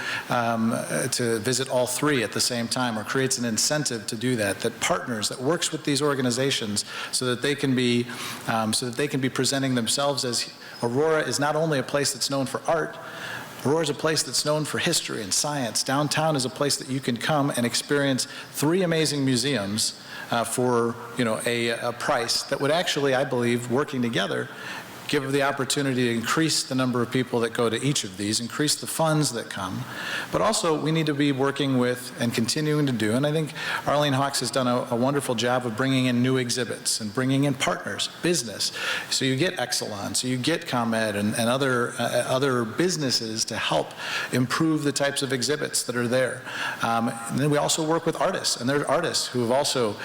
visit all 3 at the same time, or creates an incentive to do that, that partners, that works with these organizations so that they can be presenting themselves as Aurora is not only a place that's known for art, Aurora is a place that's known for history and science. Downtown is a place that you can come and experience 3 amazing museums for a price that would actually, I believe, working together, give the opportunity to increase the number of people that go to each of these, increase the funds that come. But also, we need to be working with and continuing to do, and I think Arlene Hawks has done a wonderful job of bringing in new exhibits and bringing in partners, business. So you get Exelon, so you get ComEd and other businesses to help improve the types of exhibits that are there. And then we also work with artists, and there are artists who have also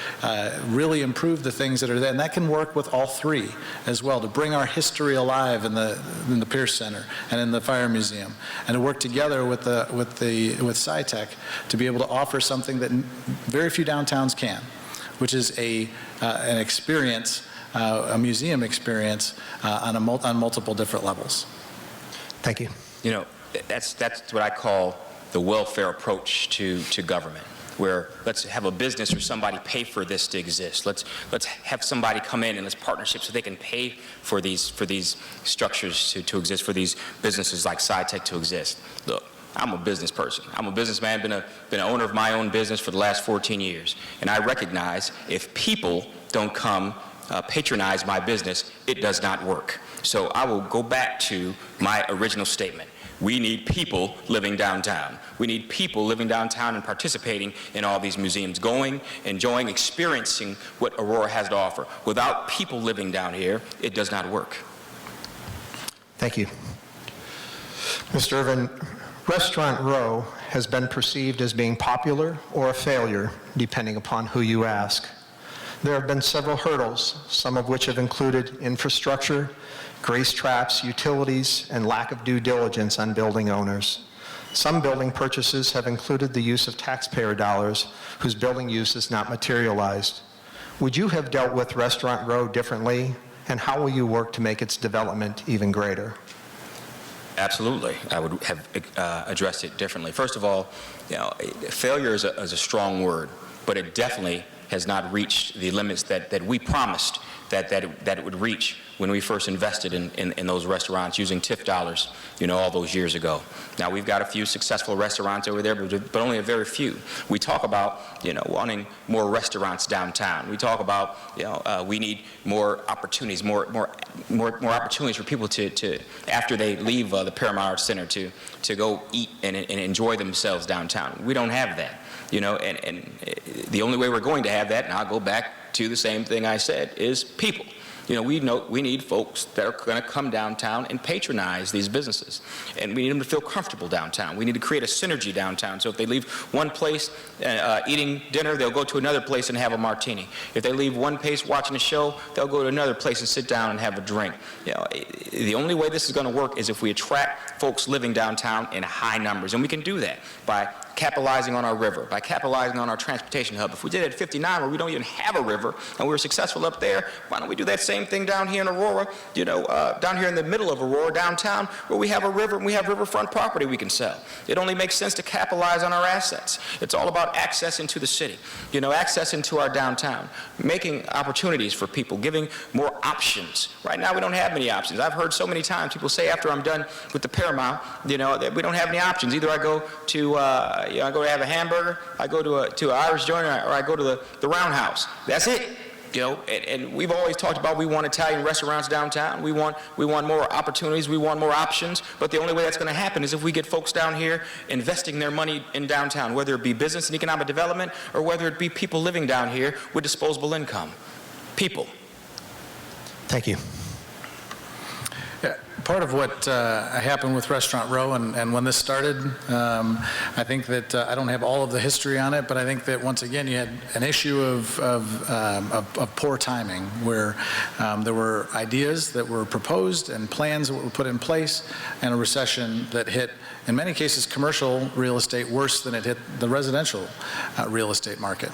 really improved the things that are there, and that can work with all 3 as well, to bring our history alive in the Pierce Center and in the Fire Museum, and to work together with SciTech to be able to offer something that very few downtowns can, which is an experience, a museum experience on multiple different levels.
Thank you.
That's what I call the welfare approach to government, where let's have a business or somebody pay for this to exist. Let's have somebody come in and let's partnership so they can pay for these structures to exist, for these businesses like SciTech to exist. Look, I'm a business person. I'm a businessman, been an owner of my own business for the last 14 years. And I recognize if people don't come patronize my business, it does not work. So I will go back to my original statement. We need people living downtown. We need people living downtown and participating in all these museums, going, enjoying, experiencing what Aurora has to offer. Without people living down here, it does not work.
Thank you. Mr. Irvin, Restaurant Row has been perceived as being popular or a failure, depending upon who you ask. There have been several hurdles, some of which have included infrastructure, grease traps, utilities, and lack of due diligence on building owners. Some building purchases have included the use of taxpayer dollars whose building use is not materialized. Would you have dealt with Restaurant Row differently, and how will you work to make its development even greater?
Absolutely. I would have addressed it differently. First of all, failure is a strong word, but it definitely has not reached the limits that we promised that it would reach when we first invested in those restaurants using TIF dollars, all those years ago. Now, we've got a few successful restaurants over there, but only a very few. We talk about, wanting more restaurants downtown. We talk about, we need more opportunities, more opportunities for people to after they leave the Paramount Center to go eat and enjoy themselves downtown. We don't have that, and the only way we're going to have that, and I'll go back to the same thing I said, is people. We need folks that are going to come downtown and patronize these businesses. And we need them to feel comfortable downtown. We need to create a synergy downtown. So if they leave one place eating dinner, they'll go to another place and have a martini. If they leave one place watching a show, they'll go to another place and sit down and have a drink. The only way this is going to work is if we attract folks living downtown in high numbers. And we can do that by capitalizing on our river, by capitalizing on our transportation hub. If we did it at 59 where we don't even have a river and we were successful up there, why don't we do that same thing down here in Aurora, down here in the middle of Aurora, downtown, where we have a river and we have riverfront property we can sell. It only makes sense to capitalize on our assets. It's all about access into the city, access into our downtown, making opportunities for people, giving more options. Right now we don't have many options. I've heard so many times people say after I'm done with the Paramount, that we don't have any options. Either I go to I go to have a hamburger, I go to an Irish joint, or I go to the Roundhouse. That's it. And we've always talked about we want Italian restaurants downtown. We want more opportunities. We want more options. But the only way that's going to happen is if we get folks down here investing their money in downtown, whether it be business and economic development or whether it be people living down here with disposable income. People.
Thank you.
Yeah, part of what happened with Restaurant Row and when this started, I think that I don't have all of the history on it, but I think that once again you had an issue of poor timing where there were ideas that were proposed and plans that were put in place, and a recession that hit, in many cases, commercial real estate worse than it hit the residential real estate market.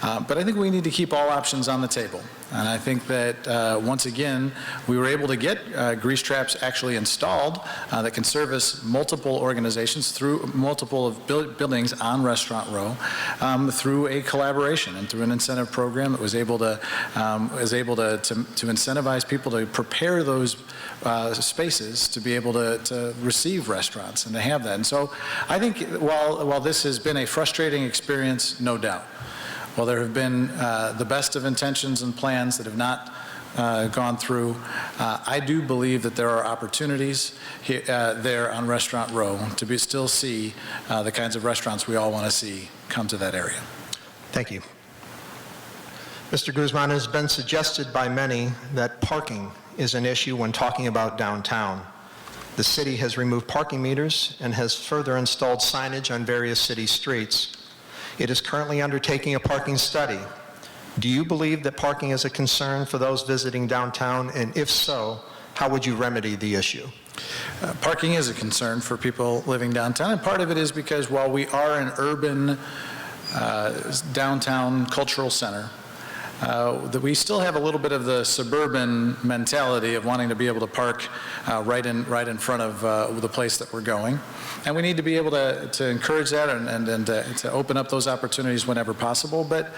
But I think we need to keep all options on the table. And I think that, once again, we were able to get grease traps actually installed that can service multiple organizations through multiple of buildings on Restaurant Row through a collaboration and through an incentive program that was able to incentivize people to prepare those spaces to be able to receive restaurants and to have that. And so I think while this has been a frustrating experience, no doubt, while there have been the best of intentions and plans that have not gone through, I do believe that there are opportunities here, there on Restaurant Row to still see the kinds of restaurants we all want to see come to that area.
Thank you. Mr. Guzman, it has been suggested by many that parking is an issue when talking about downtown. The city has removed parking meters and has further installed signage on various city streets. It is currently undertaking a parking study. Do you believe that parking is a concern for those visiting downtown? And if so, how would you remedy the issue?
Parking is a concern for people living downtown, and part of it is because while we are an urban downtown cultural center, that we still have a little bit of the suburban mentality of wanting to be able to park right in front of the place that we're going. And we need to be able to encourage that and to open up those opportunities whenever possible. But,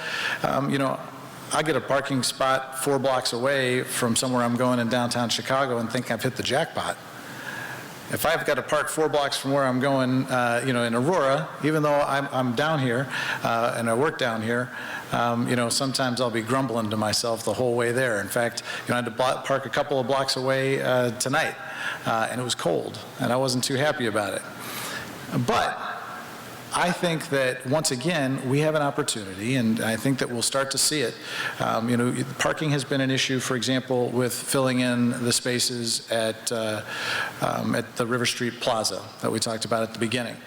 I get a parking spot 4 blocks away from somewhere I'm going in downtown Chicago and think I've hit the jackpot. if I've got to park 4 blocks from where I'm going, in Aurora, even though I'm down here and I work down here, sometimes I'll be grumbling to myself the whole way there. In fact, I had to park a couple of blocks away tonight, and it was cold, and I wasn't too happy about it. But I think that, once again, we have an opportunity, and I think that we'll start to see it. Parking has been an issue, for example, with filling in the spaces at the River Street Plaza that we talked about at the beginning.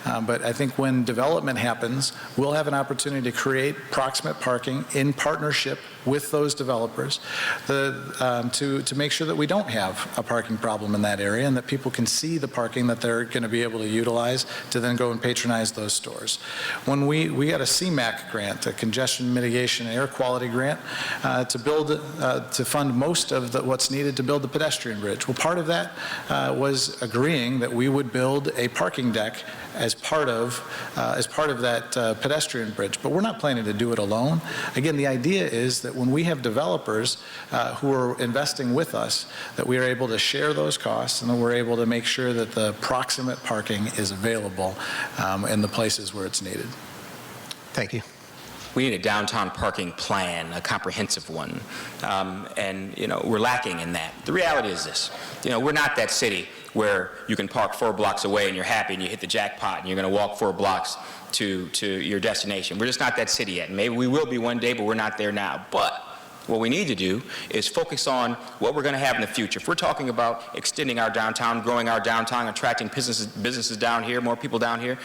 But I think when development happens, we'll have an opportunity to create proximate parking in partnership with those developers to make sure that we don't have a parking problem in that area, and that people can see the parking that they're going to be able to utilize to then go and patronize those stores. When we got a CMAQ grant, a congestion mitigation air quality grant, to fund most of what's needed to build the pedestrian bridge. Well, part of that was agreeing that we would build a parking deck as part of that pedestrian bridge. But we're not planning to do it alone. Again, the idea is that when we have developers who are investing with us, that we are able to share those costs, and that we're able to make sure that the proximate parking is available in the places where it's needed.
Thank you.
We need a downtown parking plan, a comprehensive one, and we're lacking in that. The reality is this: we're not that city where you can park 4 blocks away and you're happy and you hit the jackpot and you're going to walk 4 blocks to your destination. We're just not that city yet. Maybe we will be one day, but we're not there now. But what we need to do is focus on what we're going to have in the future. If we're talking about extending our downtown, growing our downtown, attracting businesses down here, more people down here,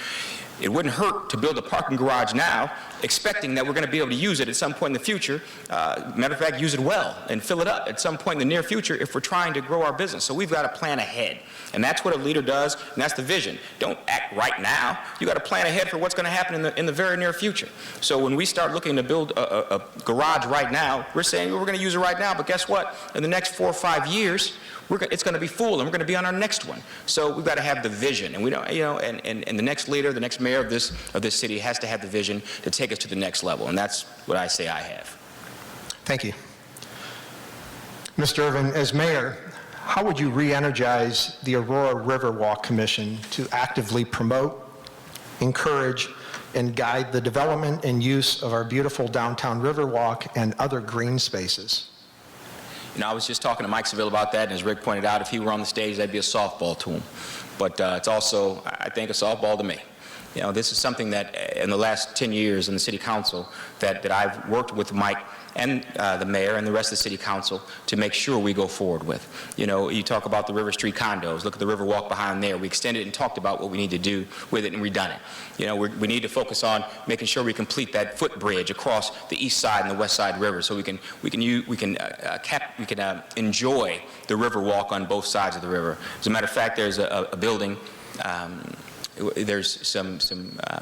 it wouldn't hurt to build a parking garage now, expecting that we're going to be able to use it at some point in the future. Matter of fact, use it well and fill it up at some point in the near future if we're trying to grow our business. So we've got to plan ahead. And that's what a leader does, and that's the vision. Don't act right now. You got to plan ahead for what's going to happen in the very near future. So when we start looking to build a garage right now, we're saying we're going to use it right now, but guess what? In the next 4 or 5 years, it's going to be full, and we're going to be on our next one. So we've got to have the vision, and we don't, and the next leader, the next mayor of this city has to have the vision to take us to the next level, and that's what I say I have.
Thank you. Mr. Irvin, as mayor, how would you re-energize the Aurora Riverwalk Commission to actively promote, encourage, and guide the development and use of our beautiful downtown Riverwalk and other green spaces?
I was just talking to Mike Seville about that, and as Rick pointed out, if he were on the stage, that'd be a softball to him. But it's also, I think, a softball to me. This is something that in the last 10 years in the city council that I've worked with Mike and the mayor and the rest of the city council to make sure we go forward with. You talk about the River Street condos. Look at the Riverwalk behind there. We extended and talked about what we need to do with it and redone it. We need to focus on making sure we complete that footbridge across the east side and the west side river, so we can enjoy the Riverwalk on both sides of the river. As a matter of fact, there's a building. There's some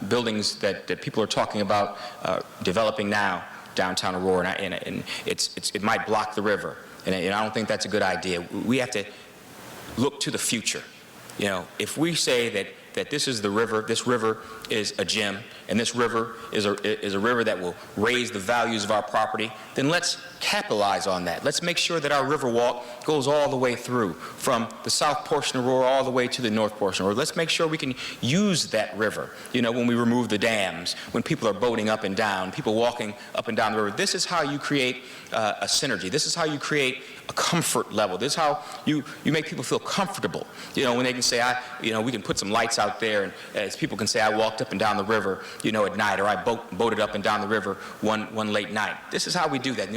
buildings that people are talking about developing now downtown Aurora, and it might block the river, and I don't think that's a good idea. We have to look to the future. If we say that this is the river, this river is a gem, and this river is a river that will raise the values of our property, then let's capitalize on that. Let's make sure that our Riverwalk goes all the way through, from the south portion of Aurora all the way to the north portion of Aurora. Let's make sure we can use that river, when we remove the dams, when people are boating up and down, people walking up and down the river. This is how you create a synergy. This is how you create a comfort level. This is how you make people feel comfortable. When they can say, we can put some lights out there, and as people can say, I walked up and down the river, at night, or I boated up and down the river one late night. This is how we do that.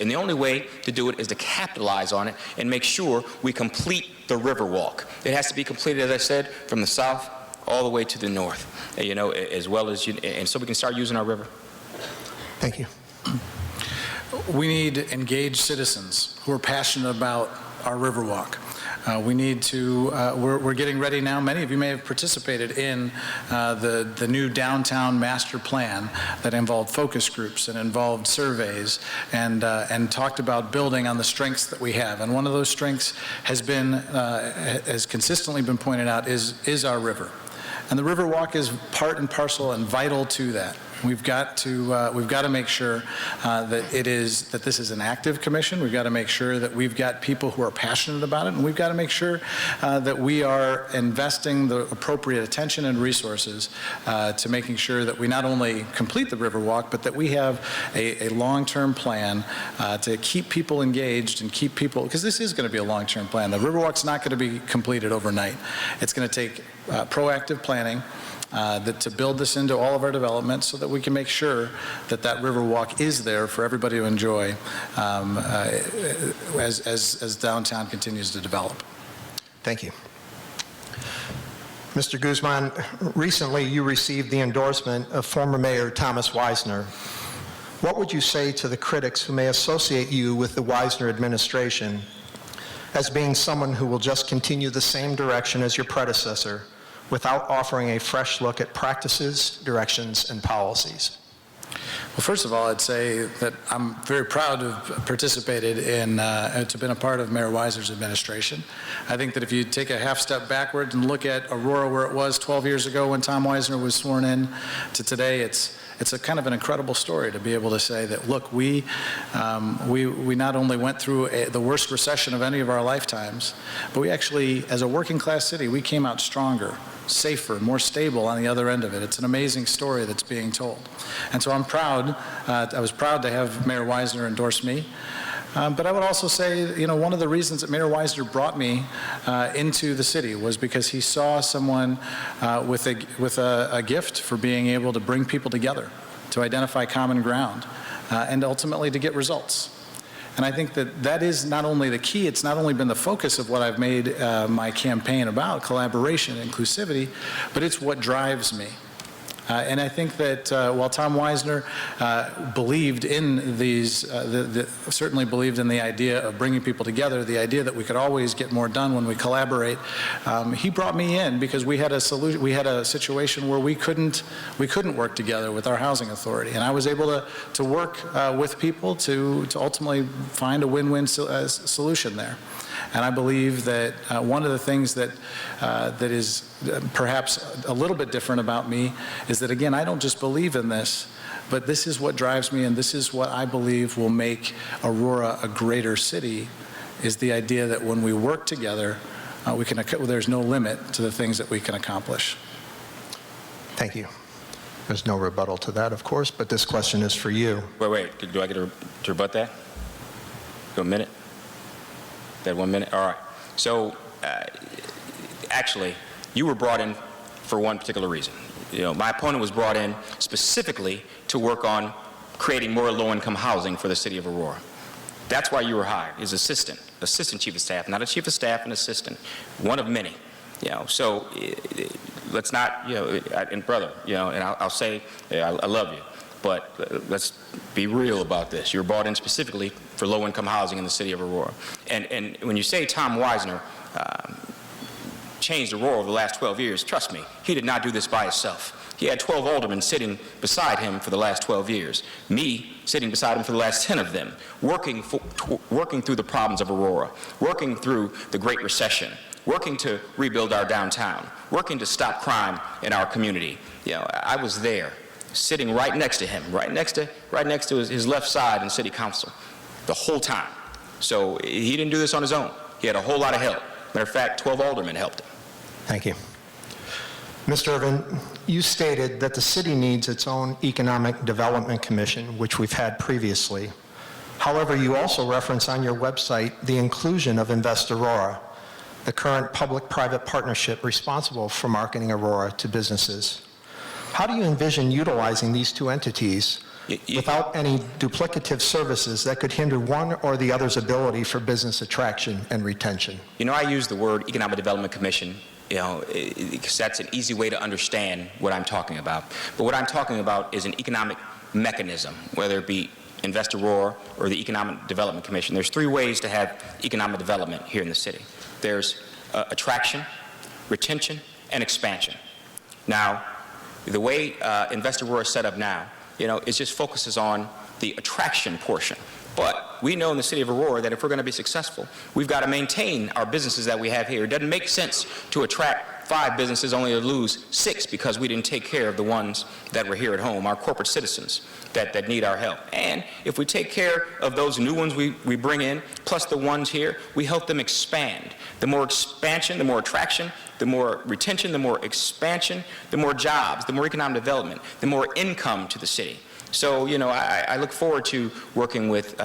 And the only way to do it is to capitalize on it and make sure we complete the Riverwalk. It has to be completed, as I said, from the south all the way to the north, as well as, and so we can start using our river.
Thank you.
We need engaged citizens who are passionate about our Riverwalk. We need to, we're getting ready now. Many of you may have participated in the new downtown master plan that involved focus groups and involved surveys and talked about building on the strengths that we have. And one of those strengths has consistently been pointed out is our river. And the Riverwalk is part and parcel and vital to that. We've got to make sure that this is an active commission. We've got to make sure that we've got people who are passionate about it, and we've got to make sure that we are investing the appropriate attention and resources to making sure that we not only complete the Riverwalk, but that we have a long-term plan to keep people engaged and keep people, because this is going to be a long-term plan. The Riverwalk's not going to be completed overnight. It's going to take proactive planning to build this into all of our development so that we can make sure that that Riverwalk is there for everybody to enjoy as downtown continues to develop.
Thank you. Mr. Guzman, recently you received the endorsement of former Mayor Thomas Weisner. What would you say to the critics who may associate you with the Weisner administration as being someone who will just continue the same direction as your predecessor without offering a fresh look at practices, directions, and policies?
Well, first of all, I'd say that I'm very proud to have participated in, to been a part of Mayor Weisner's administration. I think that if you take a half step backward and look at Aurora where it was 12 years ago when Tom Weisner was sworn in to today, it's a kind of an incredible story to be able to say that, look, we not only went through the worst recession of any of our lifetimes, but we actually, as a working class city, we came out stronger, safer, more stable on the other end of it. It's an amazing story that's being told. And so I'm proud, I was proud to have Mayor Weisner endorse me. But I would also say, you know, one of the reasons that Mayor Weisner brought me into the city was because he saw someone with a gift for being able to bring people together, to identify common ground, and ultimately to get results. And I think that that is not only the key, it's not only been the focus of what I've made my campaign about, collaboration, inclusivity, but it's what drives me. And I think that while Tom Weisner believed in these, certainly believed in the idea of bringing people together, the idea that we could always get more done when we collaborate, he brought me in because we had a solution. We had a situation where we couldn't work together with our housing authority, and I was able to work with people to ultimately find a win-win solution there. And I believe that one of the things that is perhaps a little bit different about me is that, again, I don't just believe in this, but this is what drives me, and this is what I believe will make Aurora a greater city, is the idea that when we work together, there's no limit to the things that we can accomplish.
Thank you. There's no rebuttal to that, of course, but this question is for you.
Wait. Do I get to rebut that? Go a minute? That 1 minute? All right. So, actually, you were brought in for one particular reason. You know, my opponent was brought in specifically to work on creating more low-income housing for the city of Aurora. That's why you were hired, as assistant chief of staff, not a chief of staff, an assistant, one of many. You know, so let's not, you know, and brother, you know, and I'll say, I love you. But let's be real about this. You're brought in specifically for low-income housing in the city of Aurora. And when you say Tom Weisner changed Aurora over the last 12 years, trust me, he did not do this by himself. He had 12 aldermen sitting beside him for the last 12 years. Me sitting beside him for the last 10 of them, working through the problems of Aurora, working through the Great Recession, working to rebuild our downtown, working to stop crime in our community. You know, I was there, sitting right next to him, right next to his left side in city council the whole time. So he didn't do this on his own. He had a whole lot of help. Matter of fact, 12 aldermen helped him.
Thank you. Mr. Irvin, you stated that the city needs its own Economic Development Commission, which we've had previously. However, you also reference on your website the inclusion of Invest Aurora, the current public-private partnership responsible for marketing Aurora to businesses. How do you envision utilizing these two entities without any duplicative services that could hinder one or the other's ability for business attraction and retention?
You know, I use the word Economic Development Commission, you know, because that's an easy way to understand what I'm talking about. But what I'm talking about is an economic mechanism, whether it be Invest Aurora or the Economic Development Commission. There's three ways to have economic development here in the city. There's attraction, retention, and expansion. Now, the way Invest Aurora is set up now, you know, it just focuses on the attraction portion. But we know in the city of Aurora that if we're going to be successful, we've got to maintain our businesses that we have here. It doesn't make sense to attract 5 businesses only to lose 6 because we didn't take care of the ones that were here at home, our corporate citizens that need our help. And if we take care of those new ones we bring in, plus the ones here, we help them expand. The more expansion, the more attraction, the more retention, the more expansion, the more jobs, the more economic development, the more income to the city. So, I look forward to working with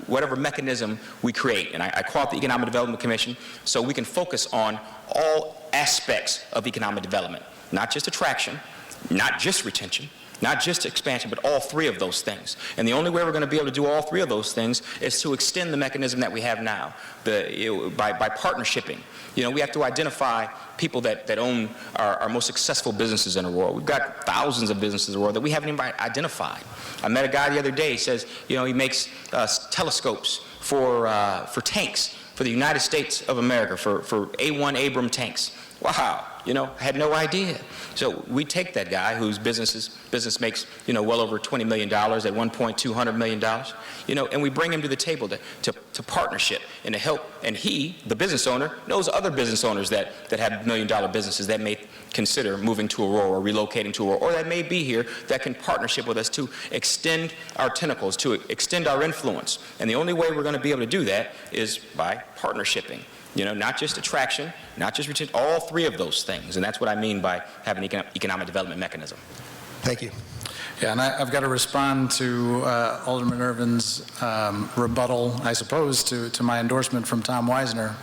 whatever mechanism we create, and I call it the Economic Development Commission, so we can focus on all aspects of economic development, not just attraction, not just retention, not just expansion, but all 3 of those things. And the only way we're going to be able to do all 3 of those things is to extend the mechanism that we have now, by partnershiping. We have to identify people that own our most successful businesses in Aurora. We've got thousands of businesses in Aurora that we haven't even identified. I met a guy the other day, he says, he makes telescopes for tanks, for the United States of America, for A1 Abram tanks. Wow, I had no idea. So we take that guy whose business makes, well over $20 million, at one point $200 million, and we bring him to the table to partnership and to help. And he, the business owner, knows other business owners that have million-dollar businesses that may consider moving to Aurora or relocating to Aurora, or that may be here that can partnership with us to extend our tentacles, to extend our influence. And the only way we're going to be able to do that is by partnershiping. Not just attraction, not just retention, all 3 of those things. And that's what I mean by having an economic development mechanism.
Thank you.
Yeah, and I've got to respond to Alderman Irvin's rebuttal, I suppose, to my endorsement from Tom Weisner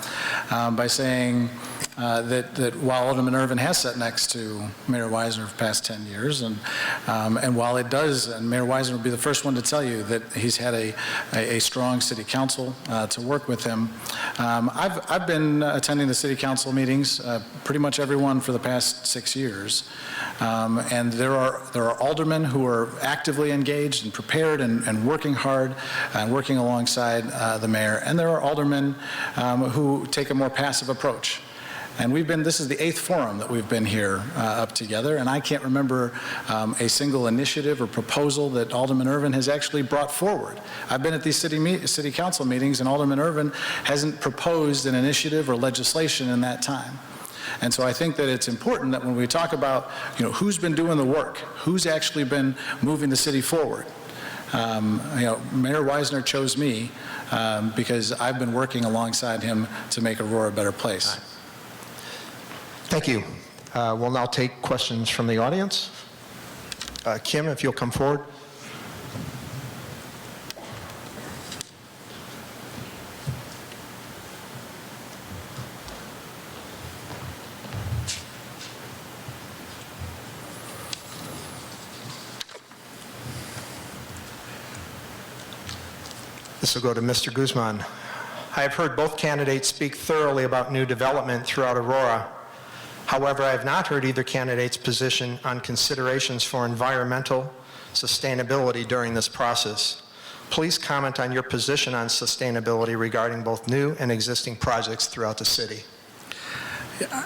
by saying that while Alderman Irvin has sat next to Mayor Weisner for the past 10 years, and while it does, and Mayor Weisner will be the first one to tell you that he's had a strong city council to work with him. I've been attending the city council meetings, pretty much every one for the past 6 years, and there are aldermen who are actively engaged and prepared and working hard and working alongside the mayor, and there are aldermen who take a more passive approach. And this is the 8th forum that we've been here up together, and I can't remember a single initiative or proposal that Alderman Irvin has actually brought forward. I've been at these city council meetings, and Alderman Irvin hasn't proposed an initiative or legislation in that time. And so I think that it's important that when we talk about, who's been doing the work, who's actually been moving the city forward. Mayor Weisner chose me because I've been working alongside him to make Aurora a better place.
Thank you. We'll now take questions from the audience. Kim, if you'll come forward. This will go to Mr. Guzman. I have heard both candidates speak thoroughly about new development throughout Aurora. However, I have not heard either candidate's position on considerations for environmental sustainability during this process. Please comment on your position on sustainability regarding both new and existing projects throughout the city.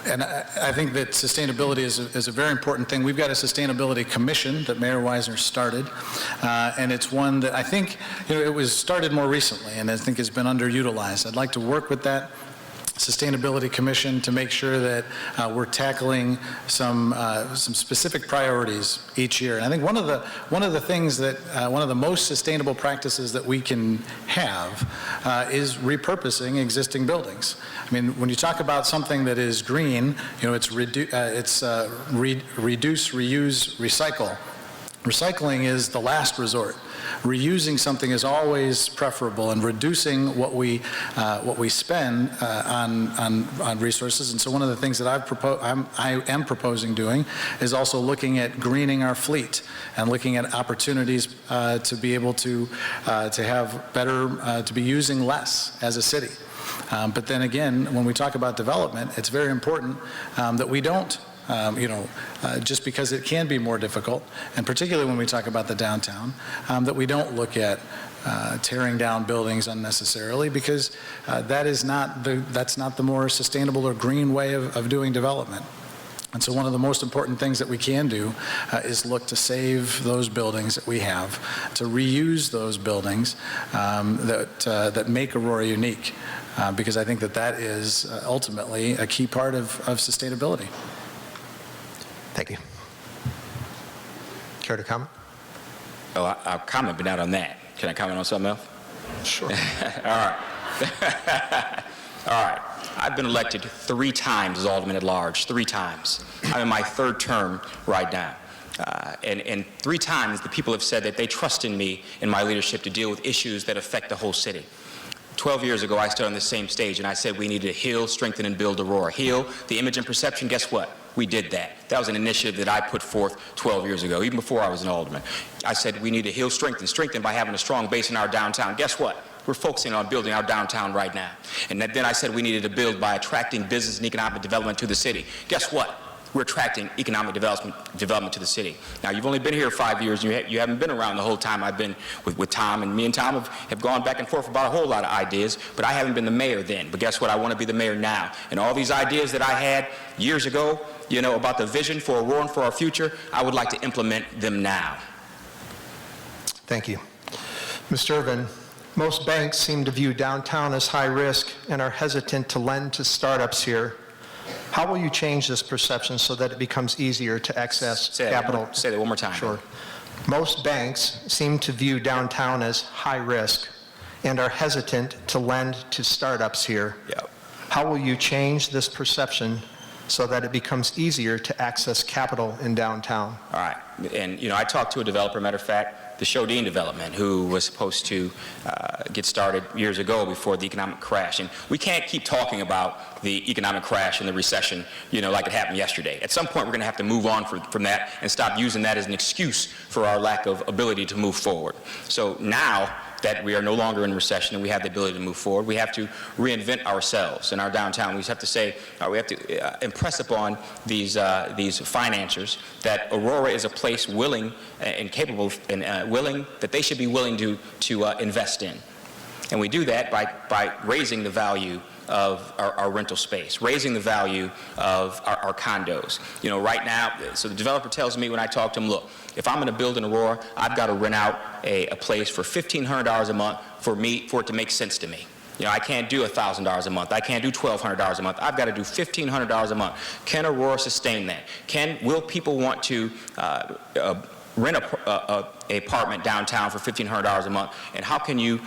And I think that sustainability is a very important thing. We've got a sustainability commission that Mayor Weisner started, and it's one that I think, it was started more recently and I think has been underutilized. I'd like to work with that Sustainability Commission to make sure that we're tackling some specific priorities each year. And I think one of the things that one of the most sustainable practices that we can have is repurposing existing buildings. I mean, when you talk about something that is green, it's reduce, reuse, recycle. Recycling is the last resort. Reusing something is always preferable, and reducing what we spend on resources. And so one of the things that I am proposing doing is also looking at greening our fleet and looking at opportunities to be able to have better, to be using less as a city. But then again, when we talk about development, it's very important that we don't just because it can be more difficult, and particularly when we talk about the downtown, that we don't look at tearing down buildings unnecessarily, because that's not the more sustainable or green way of doing development. And so one of the most important things that we can do is look to save those buildings that we have, to reuse those buildings that make Aurora unique, because I think that is ultimately a key part of sustainability.
Thank you. Care to comment?
Oh, I'll comment, but not on that. Can I comment on something else?
Sure.
All right. All right. I've been elected 3 times as Alderman at Large, 3 times. I'm in my 3rd term right now. And 3 times the people have said that they trust in me and my leadership to deal with issues that affect the whole city. 12 years ago, I stood on the same stage and I said we needed to heal, strengthen, and build Aurora. Heal the image and perception. Guess what? We did that. That was an initiative that I put forth 12 years ago, even before I was an alderman. I said we need to heal, strengthen by having a strong base in our downtown. Guess what? We're focusing on building our downtown right now. And then I said we needed to build by attracting business and economic development to the city. Guess what? We're attracting economic development to the city. Now, you've only been here 5 years, and you haven't been around the whole time I've been with Tom, and me and Tom have gone back and forth about a whole lot of ideas, but I haven't been the mayor then. But guess what? I want to be the mayor now. And all these ideas that I had years ago, you know, about the vision for Aurora and for our future, I would like to implement them now.
Thank you. Mr. Irvin, most banks seem to view downtown as high risk and are hesitant to lend to startups here. How will you change this perception so that it becomes easier to access capital?
Say that one more time.
Sure. Most banks seem to view downtown as high risk and are hesitant to lend to startups here.
Yep.
How will you change this perception so that it becomes easier to access capital in downtown?
All right. And, you know, I talked to a developer, matter of fact, the Shodine development, who was supposed to get started years ago before the economic crash. And we can't keep talking about the economic crash and the recession, you know, like it happened yesterday. At some point, we're going to have to move on from that and stop using that as an excuse for our lack of ability to move forward. So now that we are no longer in recession and we have the ability to move forward, we have to reinvent ourselves in our downtown. We just have to say, we have to impress upon these financiers that Aurora is a place willing and capable and willing, that they should be willing to invest in. And we do that by raising the value of our rental space, raising the value of our condos. You know, right now, so the developer tells me when I talk to him, look, if I'm going to build in Aurora, I've got to rent out a place for $1,500 a month for it to make sense to me. You know, I can't do $1,000 a month. I can't do $1,200 a month. I've got to do $1,500 a month. Can Aurora sustain that? Will people want to rent a apartment downtown for $1,500 a month, and how can you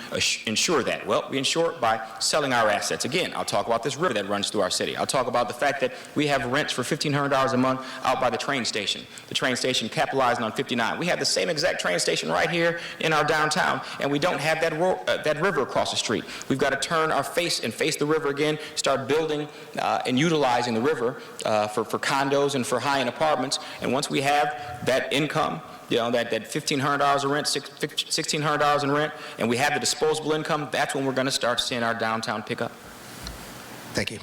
ensure that? Well, we ensure it by selling our assets. Again, I'll talk about this river that runs through our city. I'll talk about the fact that we have rents for $1,500 a month out by the train station. The train station capitalizing on 59. We have the same exact train station right here in our downtown, and we don't have that river across the street. We've got to turn our face and face the river again, start building and utilizing the river for condos and for high-end apartments, and once we have that income, you know, that $1,500 of rent, $1,600 in rent, and we have the disposable income, that's when we're going to start seeing our downtown pick up.
Thank you.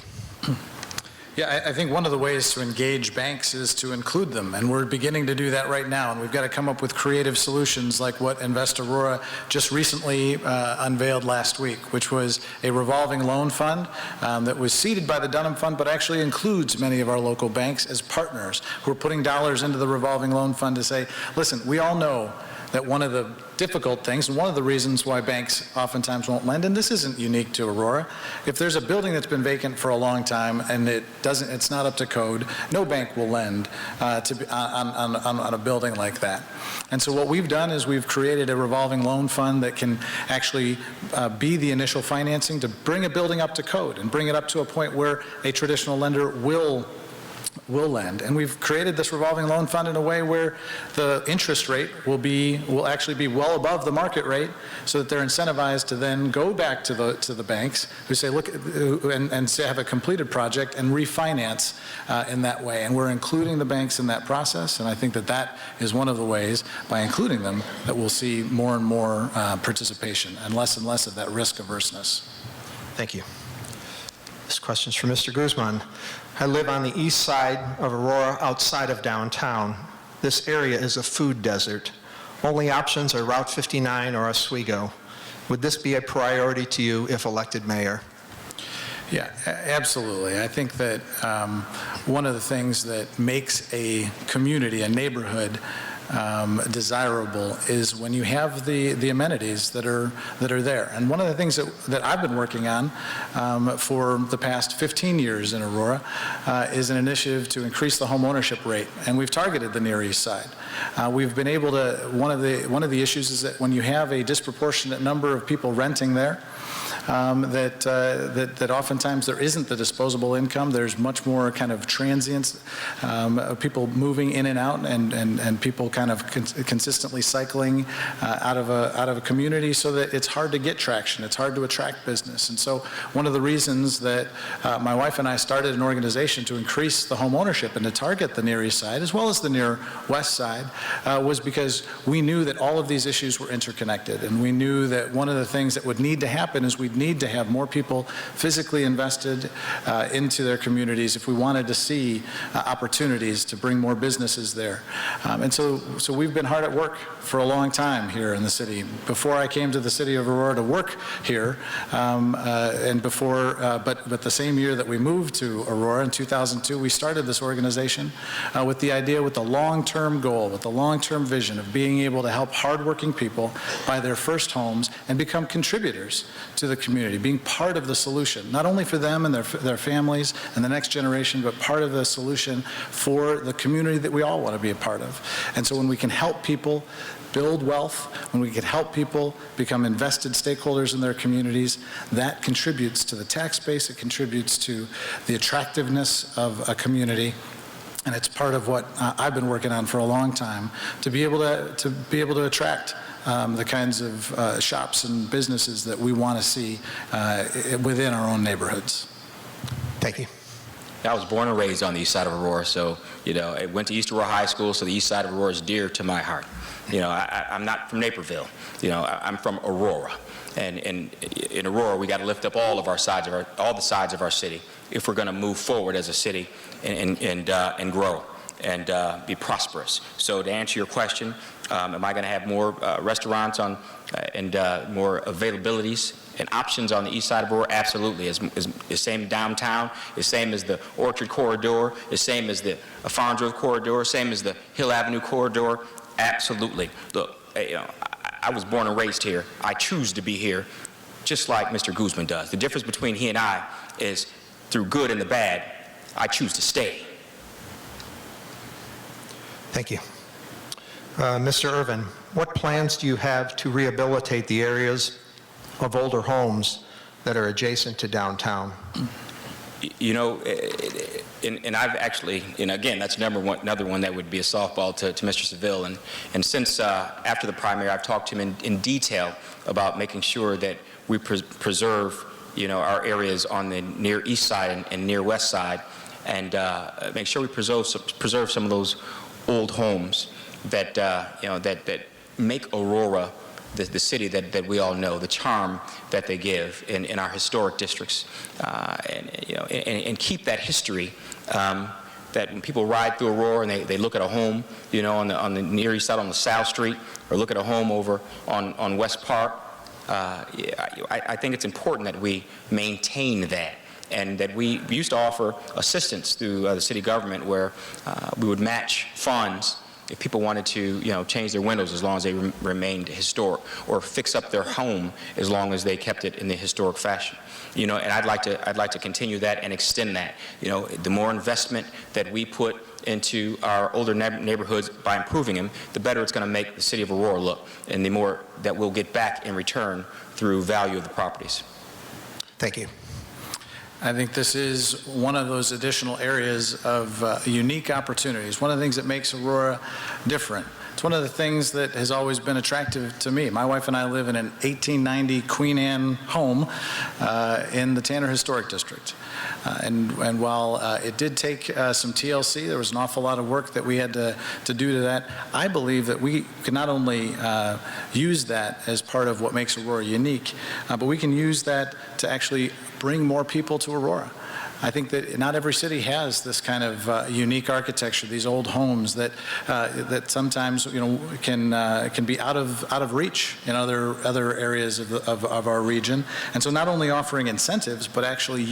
Yeah, I think one of the ways to engage banks is to include them, and we're beginning to do that right now, and we've got to come up with creative solutions like what Invest Aurora just recently unveiled last week, which was a revolving loan fund that was seeded by the Dunham Fund, but actually includes many of our local banks as partners who are putting dollars into the revolving loan fund to say, listen, we all know that one of the difficult things, and one of the reasons why banks oftentimes won't lend, and this isn't unique to Aurora, if there's a building that's been vacant for a long time and it's not up to code, no bank will lend on a building like that. And so what we've done is we've created a revolving loan fund that can actually be the initial financing to bring a building up to code and bring it up to a point where a traditional lender will lend. And we've created this revolving loan fund in a way where the interest rate will actually be well above the market rate, so that they're incentivized to then go back to the banks who say, look, and say have a completed project and refinance in that way. And we're including the banks in that process, and I think that is one of the ways, by including them, that we'll see more and more participation and less of that risk averseness.
Thank you. This question's for Mr. Guzman. I live on the east side of Aurora, outside of downtown. This area is a food desert. Only options are Route 59 or Oswego. Would this be a priority to you if elected mayor?
Yeah, absolutely. I think that one of the things that makes a community, a neighborhood, desirable is when you have the amenities that are there. And one of the things that I've been working on for the past 15 years in Aurora is an initiative to increase the home ownership rate, and we've targeted the Near East Side. We've been able to. One of the issues is that when you have a disproportionate number of people renting there, that oftentimes there isn't the disposable income. There's much more kind of transience, people moving in and out, and people kind of consistently cycling out of a community, so that it's hard to get traction. It's hard to attract business. And so one of the reasons that my wife and I started an organization to increase the home ownership and to target the Near East Side as well as the Near West Side was because we knew that all of these issues were interconnected, and we knew that one of the things that would need to happen is we'd need to have more people physically invested into their communities if we wanted to see opportunities to bring more businesses there. And so we've been hard at work for a long time here in the city. Before I came to the city of Aurora to work here, and before, but the same year that we moved to Aurora in 2002, we started this organization with the idea, with the long-term goal, with the long-term vision of being able to help hardworking people buy their first homes and become contributors to the community, being part of the solution, not only for them and their families and the next generation, but part of the solution for the community that we all want to be a part of. And so when we can help people build wealth, when we can help people become invested stakeholders in their communities, that contributes to the tax base, it contributes to the attractiveness of a community. And it's part of what I've been working on for a long time, to be able to attract the kinds of shops and businesses that we want to see within our own neighborhoods.
Thank you.
I was born and raised on the east side of Aurora, so, I went to East Aurora High School, so the east side of Aurora is dear to my heart. I'm not from Naperville. I'm from Aurora. And in Aurora, we got to lift up all the sides of our city if we're going to move forward as a city and grow and be prosperous. So to answer your question, am I going to have more restaurants and more availabilities and options on the east side of Aurora? Absolutely. It's the same downtown, the same as the Orchard Corridor, the same as the Farm Grove Corridor, same as the Hill Avenue Corridor. Absolutely. Look, I was born and raised here. I choose to be here, just like Mr. Guzman does. The difference between he and I is, through good and the bad, I choose to stay.
Thank you. Mr. Irvin, what plans do you have to rehabilitate the areas of older homes that are adjacent to downtown?
And I've actually, again, that's another one that would be a softball to Mr. Seville. And since after the primary, I've talked to him in detail about making sure that we preserve, our areas on the near east side and near west side, and make sure we preserve some of those old homes that that make Aurora the city that we all know, the charm that they give in our historic districts, and keep that history. That when people ride through Aurora and they look at a home, on the near east side on the South Street, or look at a home over on West Park, I think it's important that we maintain that. And that we used to offer assistance through the city government, where we would match funds if people wanted to, change their windows as long as they remained historic, or fix up their home as long as they kept it in the historic fashion. And I'd like to continue that and extend that. The more investment that we put into our older neighborhoods by improving them, the better it's going to make the city of Aurora look, and the more that we'll get back in return through value of the properties.
Thank you.
I think this is one of those additional areas of unique opportunities. One of the things that makes Aurora different. It's one of the things that has always been attractive to me. My wife and I live in an 1890 Queen Anne home in the Tanner Historic District. And while it did take some TLC, there was an awful lot of work that we had to do to that. I believe that we can not only use that as part of what makes Aurora unique, but we can use that to actually bring more people to Aurora. I think that not every city has this kind of unique architecture, these old homes that that sometimes can be out of reach in other areas of our region. And so not only offering incentives, but actually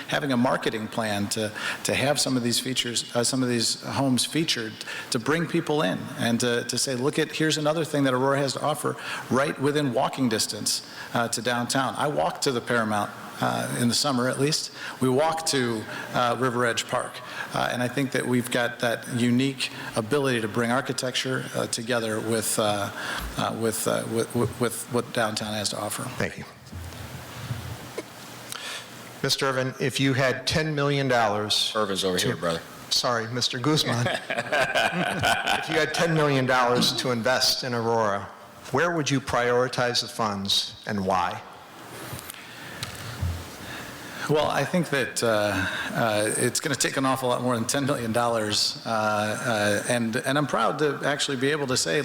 having a marketing plan to have some of these features, some of these homes featured, to bring people in and to say, here's another thing that Aurora has to offer right within walking distance to downtown. I walk to the Paramount in the summer, at least. We walk to River Edge Park, and I think that we've got that unique ability to bring architecture together with what downtown has to offer.
Thank you. Mr. Irvin, if you had $10 million...
Irvin's over here, brother.
Sorry, Mr. Guzman. If you had $10 million to invest in Aurora, where would you prioritize the funds and why?
Well, I think that it's going to take an awful lot more than $10 million, and I'm proud to actually be able to say,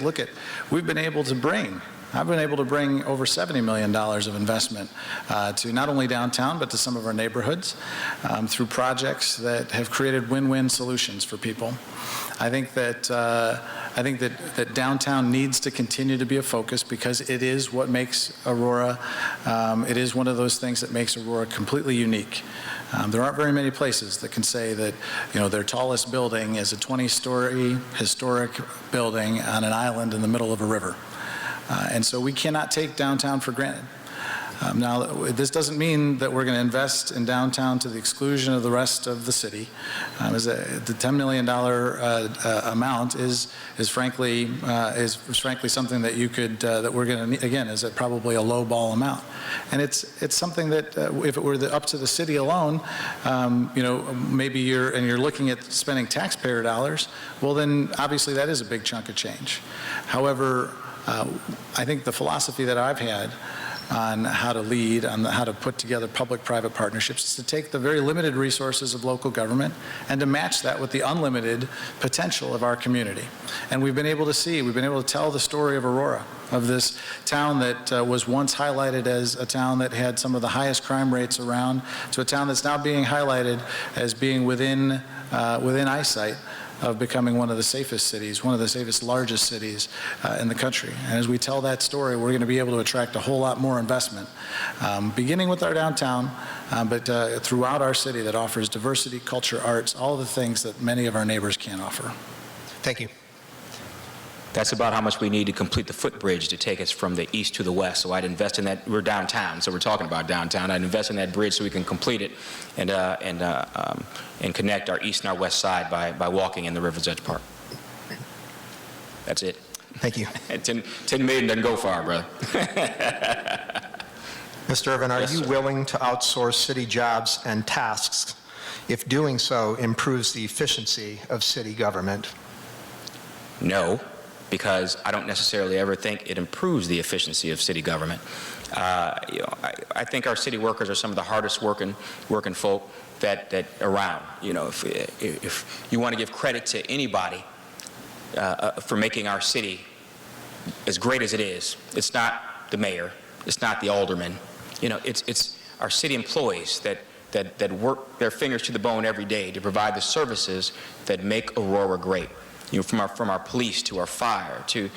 we've been able to bring I've been able to bring over $70 million of investment to not only downtown, but to some of our neighborhoods through projects that have created win-win solutions for people. I think that downtown needs to continue to be a focus because it is what makes Aurora, it is one of those things that makes Aurora completely unique. There aren't very many places that can say that, their tallest building is a 20-story historic building on an island in the middle of a river. And so we cannot take downtown for granted. Now, this doesn't mean that we're going to invest in downtown to the exclusion of the rest of the city. The $10 million amount is frankly something that you could that we're going to, again, is probably a low ball amount, and it's something that if it were up to the city alone, maybe you're looking at spending taxpayer dollars. Well, then obviously that is a big chunk of change. However, I think the philosophy that I've had on how to lead, on how to put together public-private partnerships is to take the very limited resources of local government and to match that with the unlimited potential of our community. And we've been able to tell the story of Aurora, of this town that was once highlighted as a town that had some of the highest crime rates around, to a town that's now being highlighted as being within eyesight of becoming one of the safest cities, one of the safest, largest cities in the country. And as we tell that story, we're going to be able to attract a whole lot more investment, beginning with our downtown, but throughout our city that offers diversity, culture, arts, all the things that many of our neighbors can't offer.
Thank you.
That's about how much we need to complete the footbridge to take us from the east to the west. So I'd invest in that. We're downtown, so we're talking about downtown. I'd invest in that bridge so we can complete it and connect our east and our west side by walking in the River's Edge Park. That's it.
Thank you.
10 million doesn't go far, brother.
Mr. Irvin, are
Yes,
you
sir.
willing to outsource city jobs and tasks if doing so improves the efficiency of city government?
No, because I don't necessarily ever think it improves the efficiency of city government. I think our city workers are some of the hardest working folk that around. If you want to give credit to anybody for making our city as great as it is, it's not the mayor, it's not the alderman. It's our city employees that work their fingers to the bone every day to provide the services that make Aurora great. From our police to our fire to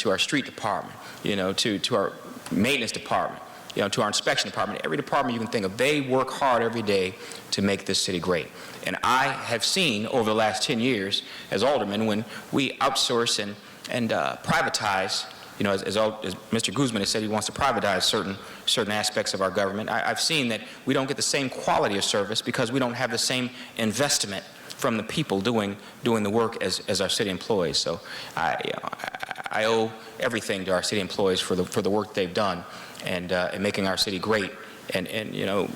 our street department, to our maintenance department, to our inspection department, every department you can think of, they work hard every day to make this city great. And I have seen over the last 10 years as alderman, when we outsource and privatize, as Mr. Guzman has said, he wants to privatize certain aspects of our government. I've seen that we don't get the same quality of service because we don't have the same investment from the people doing the work as our city employees. So I owe everything to our city employees for the work they've done and making our city great. And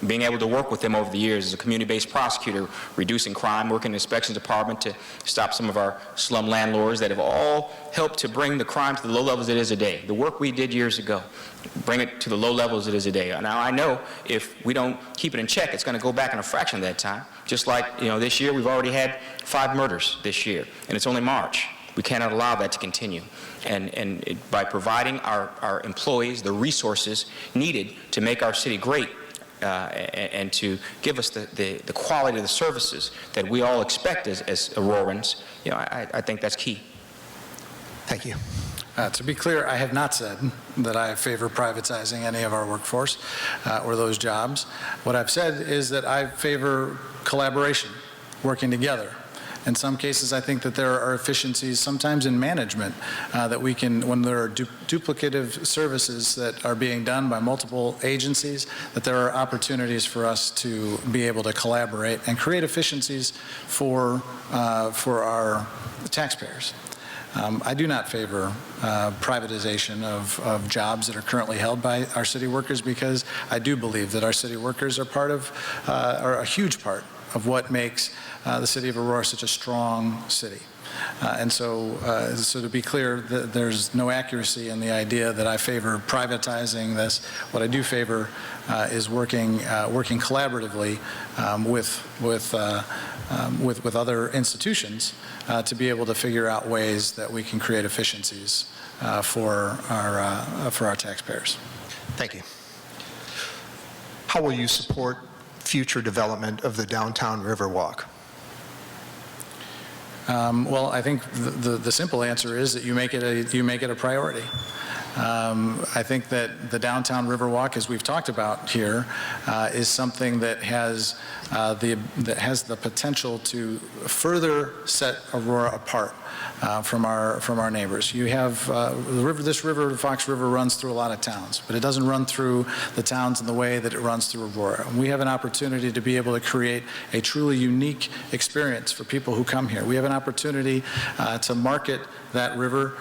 being able to work with them over the years as a community-based prosecutor, reducing crime, working in the inspections department to stop some of our slum landlords that have all helped to bring the crime to the low levels it is today. The work we did years ago, bring it to the low levels it is today. Now I know if we don't keep it in check, it's going to go back in a fraction of that time. Just like this year, we've already had 5 murders this year, and it's only March. We cannot allow that to continue. And by providing our employees the resources needed to make our city great, and to give us the quality of the services that we all expect as Aurorans, I think that's key.
Thank you.
To be clear, I have not said that I favor privatizing any of our workforce or those jobs. What I've said is that I favor collaboration, working together. In some cases, I think that there are efficiencies, sometimes in management, that we can, when there are duplicative services that are being done by multiple agencies, that there are opportunities for us to be able to collaborate and create efficiencies for our taxpayers. I do not favor privatization of jobs that are currently held by our city workers, because I do believe that our city workers are are a huge part of what makes the city of Aurora such a strong city. And so to be clear, there's no accuracy in the idea that I favor privatizing this. What I do favor is working collaboratively with other institutions to be able to figure out ways that we can create efficiencies for our taxpayers.
Thank you. How will you support future development of the downtown Riverwalk?
Well, I think the simple answer is that you make it a priority. I think that the downtown Riverwalk, as we've talked about here, is something that has the potential to further set Aurora apart from our neighbors. You have this river, the Fox River, runs through a lot of towns, but it doesn't run through the towns in the way that it runs through Aurora. We have an opportunity to be able to create a truly unique experience for people who come here. We have an opportunity to market that river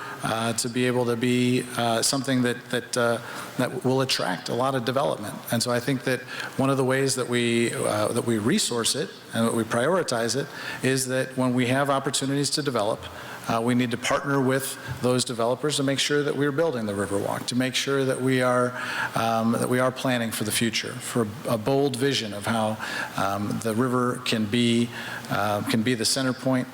to be able to be something that will attract a lot of development. And so I think that one of the ways that we resource it and that we prioritize it is that when we have opportunities to develop, we need to partner with those developers to make sure that we're building the Riverwalk, to make sure that we are planning for the future, for a bold vision of how the river can be the center point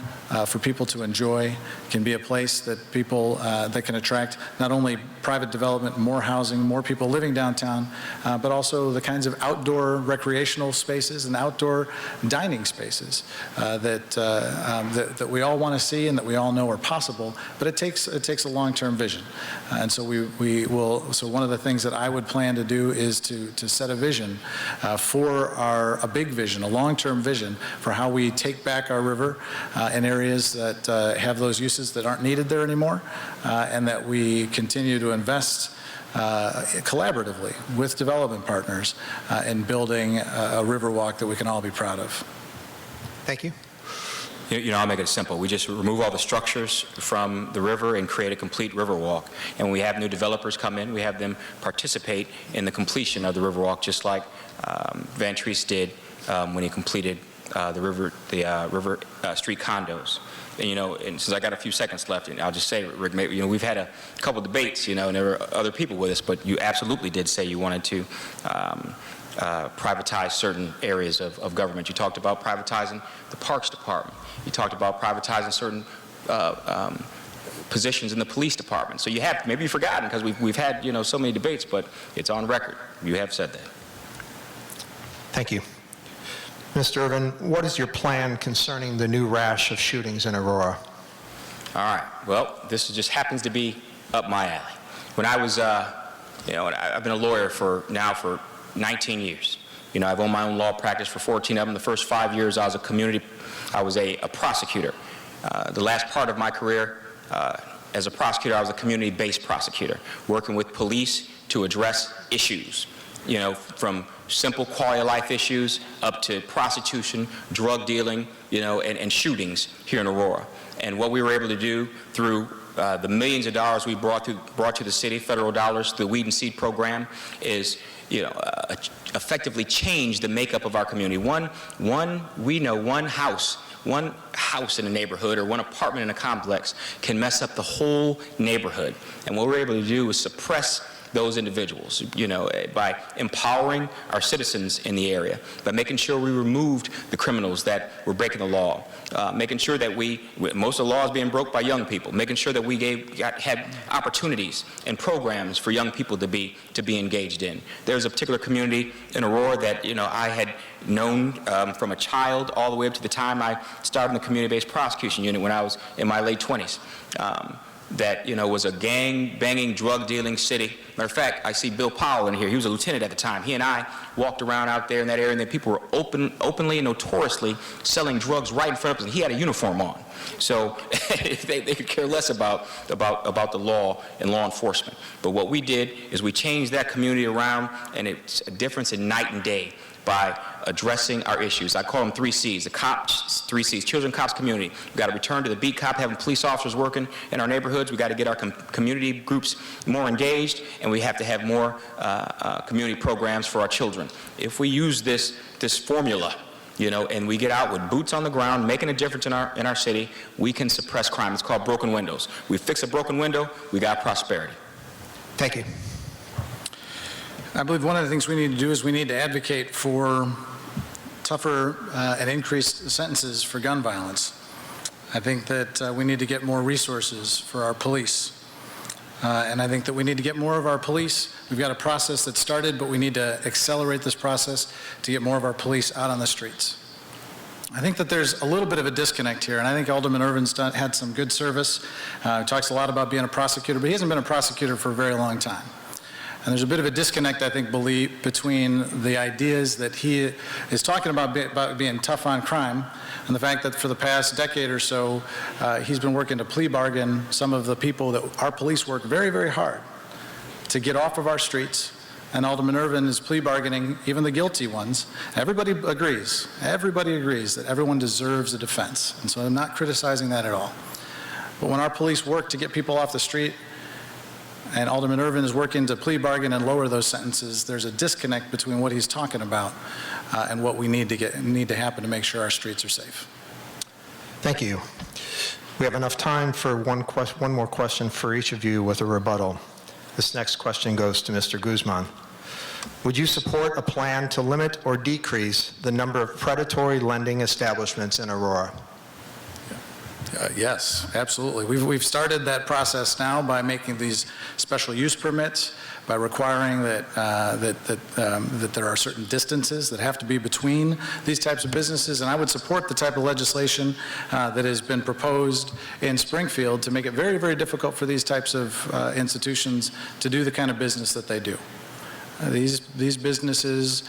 for people to enjoy, can be a place that people that can attract not only private development, more housing, more people living downtown, but also the kinds of outdoor recreational spaces and outdoor dining spaces that we all want to see and that we all know are possible. But it takes a long-term vision, and so we will. So one of the things that I would plan to do is to set a vision a big vision, a long-term vision for how we take back our river in areas that have those uses that aren't needed there anymore, and that we continue to invest collaboratively with development partners in building a Riverwalk that we can all be proud of.
Thank you.
I'll make it simple. We just remove all the structures from the river and create a complete Riverwalk. And when we have new developers come in, we have them participate in the completion of the Riverwalk, just like Van Treese did when he completed the river street condos. And, and since I got a few seconds left, and I'll just say, Rick, we've had a couple debates, and there were other people with us, but you absolutely did say you wanted to privatize certain areas of government. You talked about privatizing the Parks Department. You talked about privatizing certain positions in the police department. So maybe you've forgotten, because we've had, so many debates, but it's on record. You have said that.
Thank you. Mr. Irvin, what is your plan concerning the new rash of shootings in Aurora?
All right. Well, this just happens to be up my alley. When I was, I've been a lawyer for 19 years. I've owned my own law practice for 14 of them. The first 5 years I was a prosecutor. The last part of my career as a prosecutor, I was a community-based prosecutor, working with police to address issues, from simple quality of life issues up to prostitution, drug dealing, and shootings here in Aurora. And what we were able to do through the millions of dollars we brought to the city, federal dollars, through the Weed and Seed program, is effectively change the makeup of our community. One house house in a neighborhood or one apartment in a complex can mess up the whole neighborhood. And what we're able to do is suppress those individuals, by empowering our citizens in the area, by making sure we removed the criminals that were breaking the law, making sure that most of the laws being broke by young people, making sure that we had opportunities and programs for young people to be engaged in. There's a particular community in Aurora that, I had known from a child all the way up to the time I started in the community-based prosecution unit when I was in my late 20s. That was a gang-banging, drug-dealing city. Matter of fact, I see Bill Powell in here. He was a lieutenant at the time. He and I walked around out there in that area, and then people were openly and notoriously selling drugs right in front of us, and he had a uniform on. So they could care less about the law and law enforcement. But what we did is we changed that community around, and it's a difference in night and day by addressing our issues. I call them 3 C's, the cops, 3 C's, children, cops, community. We've got to return to the beat cop, having police officers working in our neighborhoods. We've got to get our community groups more engaged, and we have to have more community programs for our children. If we use this formula, and we get out with boots on the ground, making a difference in our city, we can suppress crime. It's called broken windows. We fix a broken window, we got prosperity.
Thank you.
I believe one of the things we need to do is we need to advocate for tougher and increased sentences for gun violence. I think that we need to get more resources for our police. And I think that we need to get more of our police. We've got a process that started, but we need to accelerate this process to get more of our police out on the streets. I think that there's a little bit of a disconnect here, and I think Alderman Irvin's had some good service. He talks a lot about being a prosecutor, but he hasn't been a prosecutor for a very long time. And there's a bit of a disconnect, I think, between the ideas that he is talking about being tough on crime and the fact that for the past decade or so, he's been working to plea bargain some of the people that our police work very, very hard to get off of our streets. And Alderman Irvin is plea bargaining even the guilty ones. Everybody agrees that everyone deserves a defense. And so I'm not criticizing that at all. But when our police work to get people off the street, and Alderman Irvin is working to plea bargain and lower those sentences, there's a disconnect between what he's talking about and what we need to happen to make sure our streets are safe.
Thank you. We have enough time for one more question for each of you with a rebuttal. This next question goes to Mr. Guzman. Would you support a plan to limit or decrease the number of predatory lending establishments in Aurora?
Yes, absolutely. We've started that process now by making these special use permits, by requiring that there are certain distances that have to be between these types of businesses. And I would support the type of legislation that has been proposed in Springfield to make it very, very difficult for these types of institutions to do the kind of business that they do. These businesses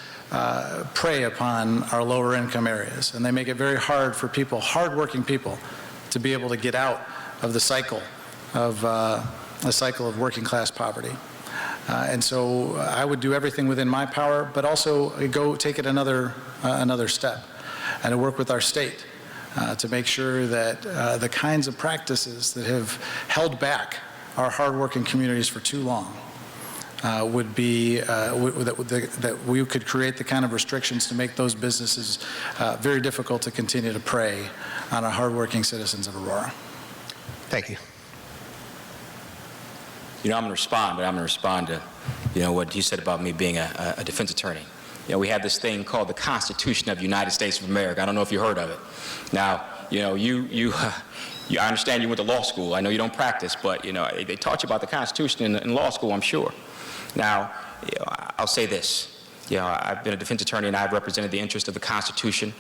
prey upon our lower income areas, and they make it very hard for people, hardworking people, to be able to get out of the cycle of working class poverty. And so I would do everything within my power, but also go take it another step and to work with our state to make sure that the kinds of practices that have held back our hardworking communities for too long would be that we could create the kind of restrictions to make those businesses very difficult to continue to prey on our hardworking citizens of Aurora.
Thank you.
I'm going to respond, but I'm going to respond to, what you said about me being a defense attorney. We have this thing called the Constitution of the United States of America. I don't know if you heard of it. Now, I understand you went to law school. I know you don't practice, but, they taught you about the Constitution in law school, I'm sure. Now, I'll say this. I've been a defense attorney, and I've represented the interest of the Constitution,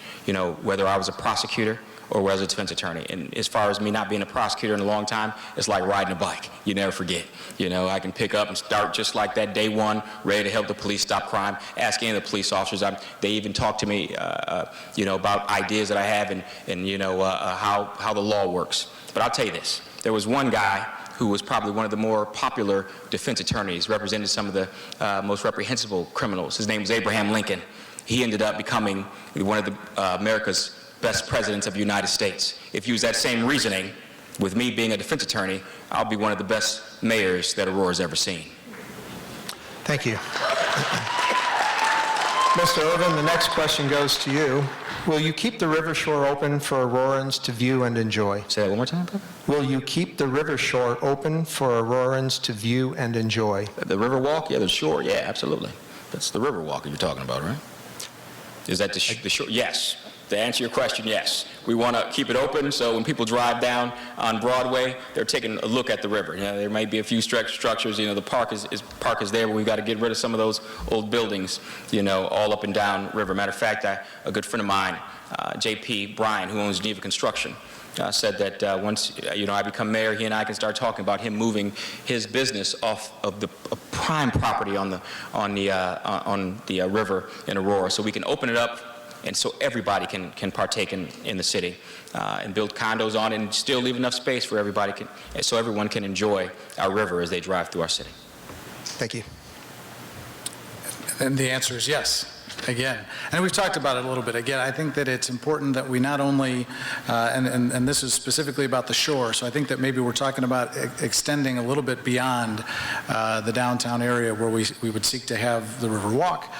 whether I was a prosecutor or was a defense attorney. And as far as me not being a prosecutor in a long time, it's like riding a bike. You never forget. I can pick up and start just like that day one, ready to help the police stop crime, ask any of the police officers. They even talk to me, about ideas that I have and how the law works. But I'll tell you this. There was one guy who was probably one of the more popular defense attorneys, represented some of the most reprehensible criminals. His name was Abraham Lincoln. He ended up becoming one of America's best presidents of the United States. If you use that same reasoning, with me being a defense attorney, I'll be one of the best mayors that Aurora's ever seen.
Thank you. Mr. Irvin, the next question goes to you. Will you keep the river shore open for Aurorans to view and enjoy?
Say that one more time, Papa?
Will you keep the river shore open for Aurorans to view and enjoy?
The river walk? Yeah, the shore? Yeah, absolutely. That's the river walk you're talking about, right? Is that the shore? Yes. To answer your question, yes. We want to keep it open so when people drive down on Broadway, they're taking a look at the river. You know, there might be a few structures. You know, the park is there, but we've got to get rid of some of those old buildings, you know, all up and down river. Matter of fact, a good friend of mine, J.P. Bryan, who owns Geneva Construction, said that once, you know, I become mayor, he and I can start talking about him moving his business off of the prime property on the river in Aurora, so we can open it up and so everybody can partake in the city and build condos on it and still leave enough space for everybody so everyone can enjoy our river as they drive through our city.
Thank you.
And the answer is yes. Again, and we've talked about it a little bit. Again, I think that it's important that we not only, and this is specifically about the shore, so I think that maybe we're talking about extending a little bit beyond the downtown area where we would seek to have the river walk,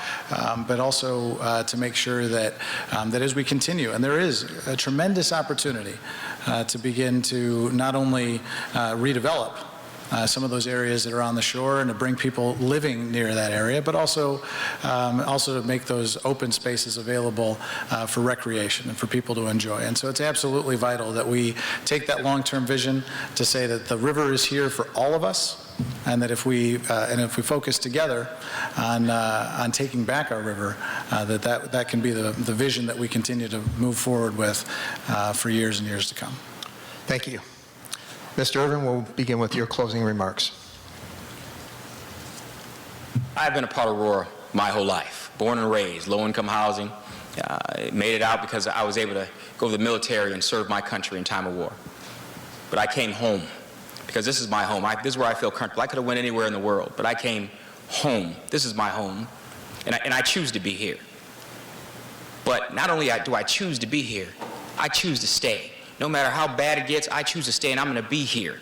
but also to make sure that, that as we continue, and there is a tremendous opportunity to begin to not only redevelop some of those areas that are on the shore and to bring people living near that area, but also to make those open spaces available for recreation and for people to enjoy. And so it's absolutely vital that we take that long-term vision to say that the river is here for all of us, and that if we focus together on taking back our river, that can be the vision that we continue to move forward with for years and years to come.
Thank you. Mr. Irvin, we'll begin with your closing remarks.
I've been a part of Aurora my whole life, born and raised, low-income housing. Made it out because I was able to go to the military and serve my country in time of war. But I came home because this is my home. This is where I feel comfortable. I could have went anywhere in the world, but I came home. This is my home, and I choose to be here. But not only do I choose to be here, I choose to stay. No matter how bad it gets, I choose to stay, and I'm going to be here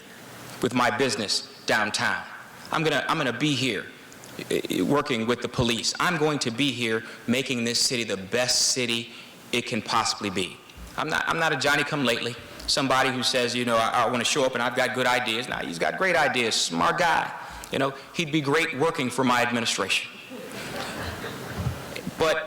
with my business downtown. I'm going to be here working with the police. I'm going to be here making this city the best city it can possibly be. I'm not a Johnny-come-lately, somebody who says, you know, I want to show up and I've got good ideas. Now, he's got great ideas, smart guy. You know, he'd be great working for my administration. But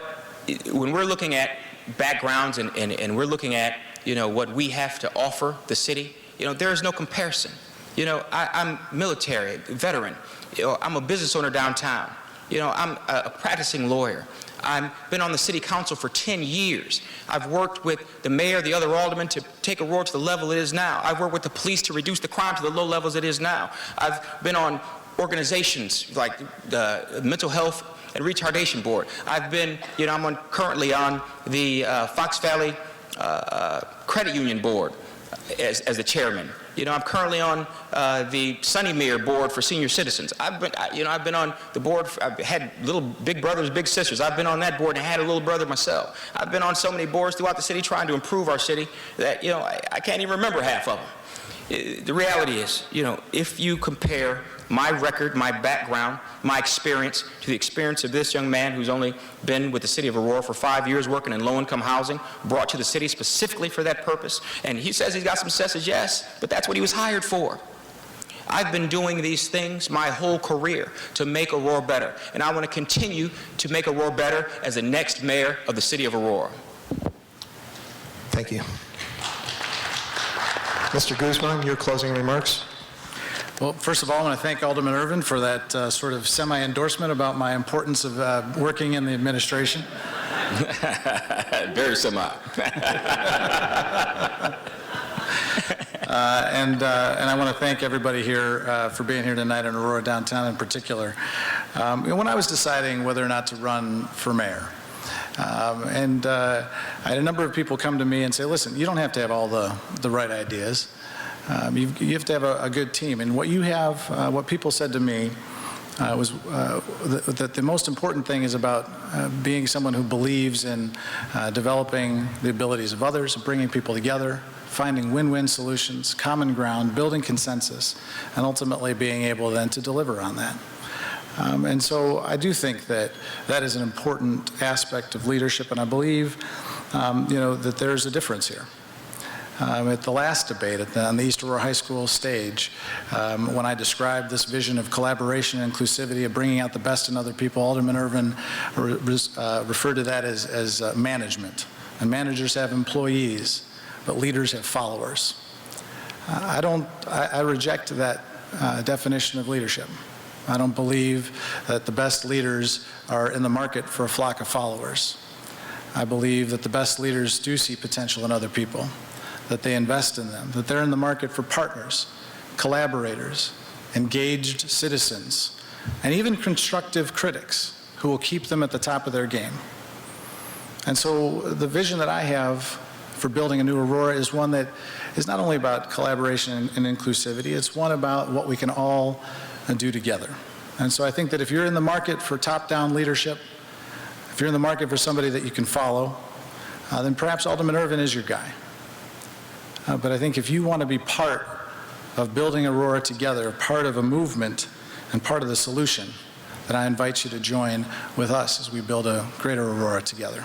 when we're looking at backgrounds and we're looking at, you know, what we have to offer the city, you know, there is no comparison. You know, I'm military, veteran. You know, I'm a business owner downtown. You know, I'm a practicing lawyer. I've been on the city council for 10 years. I've worked with the mayor, the other aldermen to take Aurora to the level it is now. I've worked with the police to reduce the crime to the low levels it is now. I've been on organizations like the Mental Health and Retardation Board. I've been, you know, I'm currently on the Fox Valley Credit Union Board as the chairman. You know, I'm currently on the Sunnymere Board for senior citizens. I've been on the board. I've had little big brothers, big sisters. I've been on that board and had a little brother myself. I've been on so many boards throughout the city trying to improve our city that, you know, I can't even remember half of them. The reality is, you know, if you compare my record, my background, my experience to the experience of this young man who's only been with the city of Aurora for 5 years working in low-income housing, brought to the city specifically for that purpose, and he says he's got some successes, yes, but that's what he was hired for. I've been doing these things my whole career to make Aurora better, and I want to continue to make Aurora better as the next mayor of the city of Aurora.
Thank you. Mr. Guzman, your closing remarks.
Well, first of all, I want to thank Alderman Irvin for that sort of semi-endorsement about my importance of working in the administration.
Very semi.
And I want to thank everybody here for being here tonight in Aurora Downtown in particular. When I was deciding whether or not to run for mayor, I had a number of people come to me and say, listen, you don't have to have all the right ideas. You have to have a good team. And what you have, what people said to me was that the most important thing is about being someone who believes in developing the abilities of others, bringing people together, finding win-win solutions, common ground, building consensus, and ultimately being able then to deliver on that. And so I do think that that is an important aspect of leadership, and I believe, that there's a difference here. At the last debate on the East Aurora High School stage, when I described this vision of collaboration and inclusivity, of bringing out the best in other people, Alderman Irvin referred to that as management. And managers have employees, but leaders have followers. I reject that definition of leadership. I don't believe that the best leaders are in the market for a flock of followers. I believe that the best leaders do see potential in other people, that they invest in them, that they're in the market for partners, collaborators, engaged citizens, and even constructive critics who will keep them at the top of their game. And so the vision that I have for building a new Aurora is one that is not only about collaboration and inclusivity, it's one about what we can all do together. And so I think that if you're in the market for top-down leadership, if you're in the market for somebody that you can follow, then perhaps Alderman Irvin is your guy. But I think if you want to be part of building Aurora together, part of a movement and part of the solution, then I invite you to join with us as we build a greater Aurora together.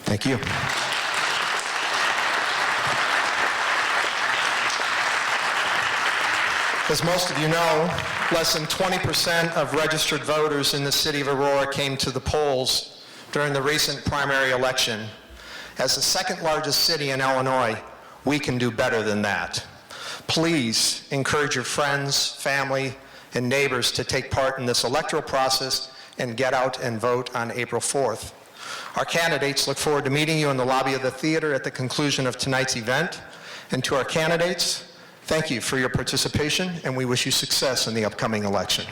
Thank you. As most of you know, less than 20% of registered voters in the city of Aurora came to the polls during the recent primary election. As the second largest city in Illinois, we can do better than that. Please encourage your friends, family, and neighbors to take part in this electoral process and get out and vote on April 4th. Our candidates look forward to meeting you in the lobby of the theater at the conclusion of tonight's event. And to our candidates, thank you for your participation, and we wish you success in the upcoming election.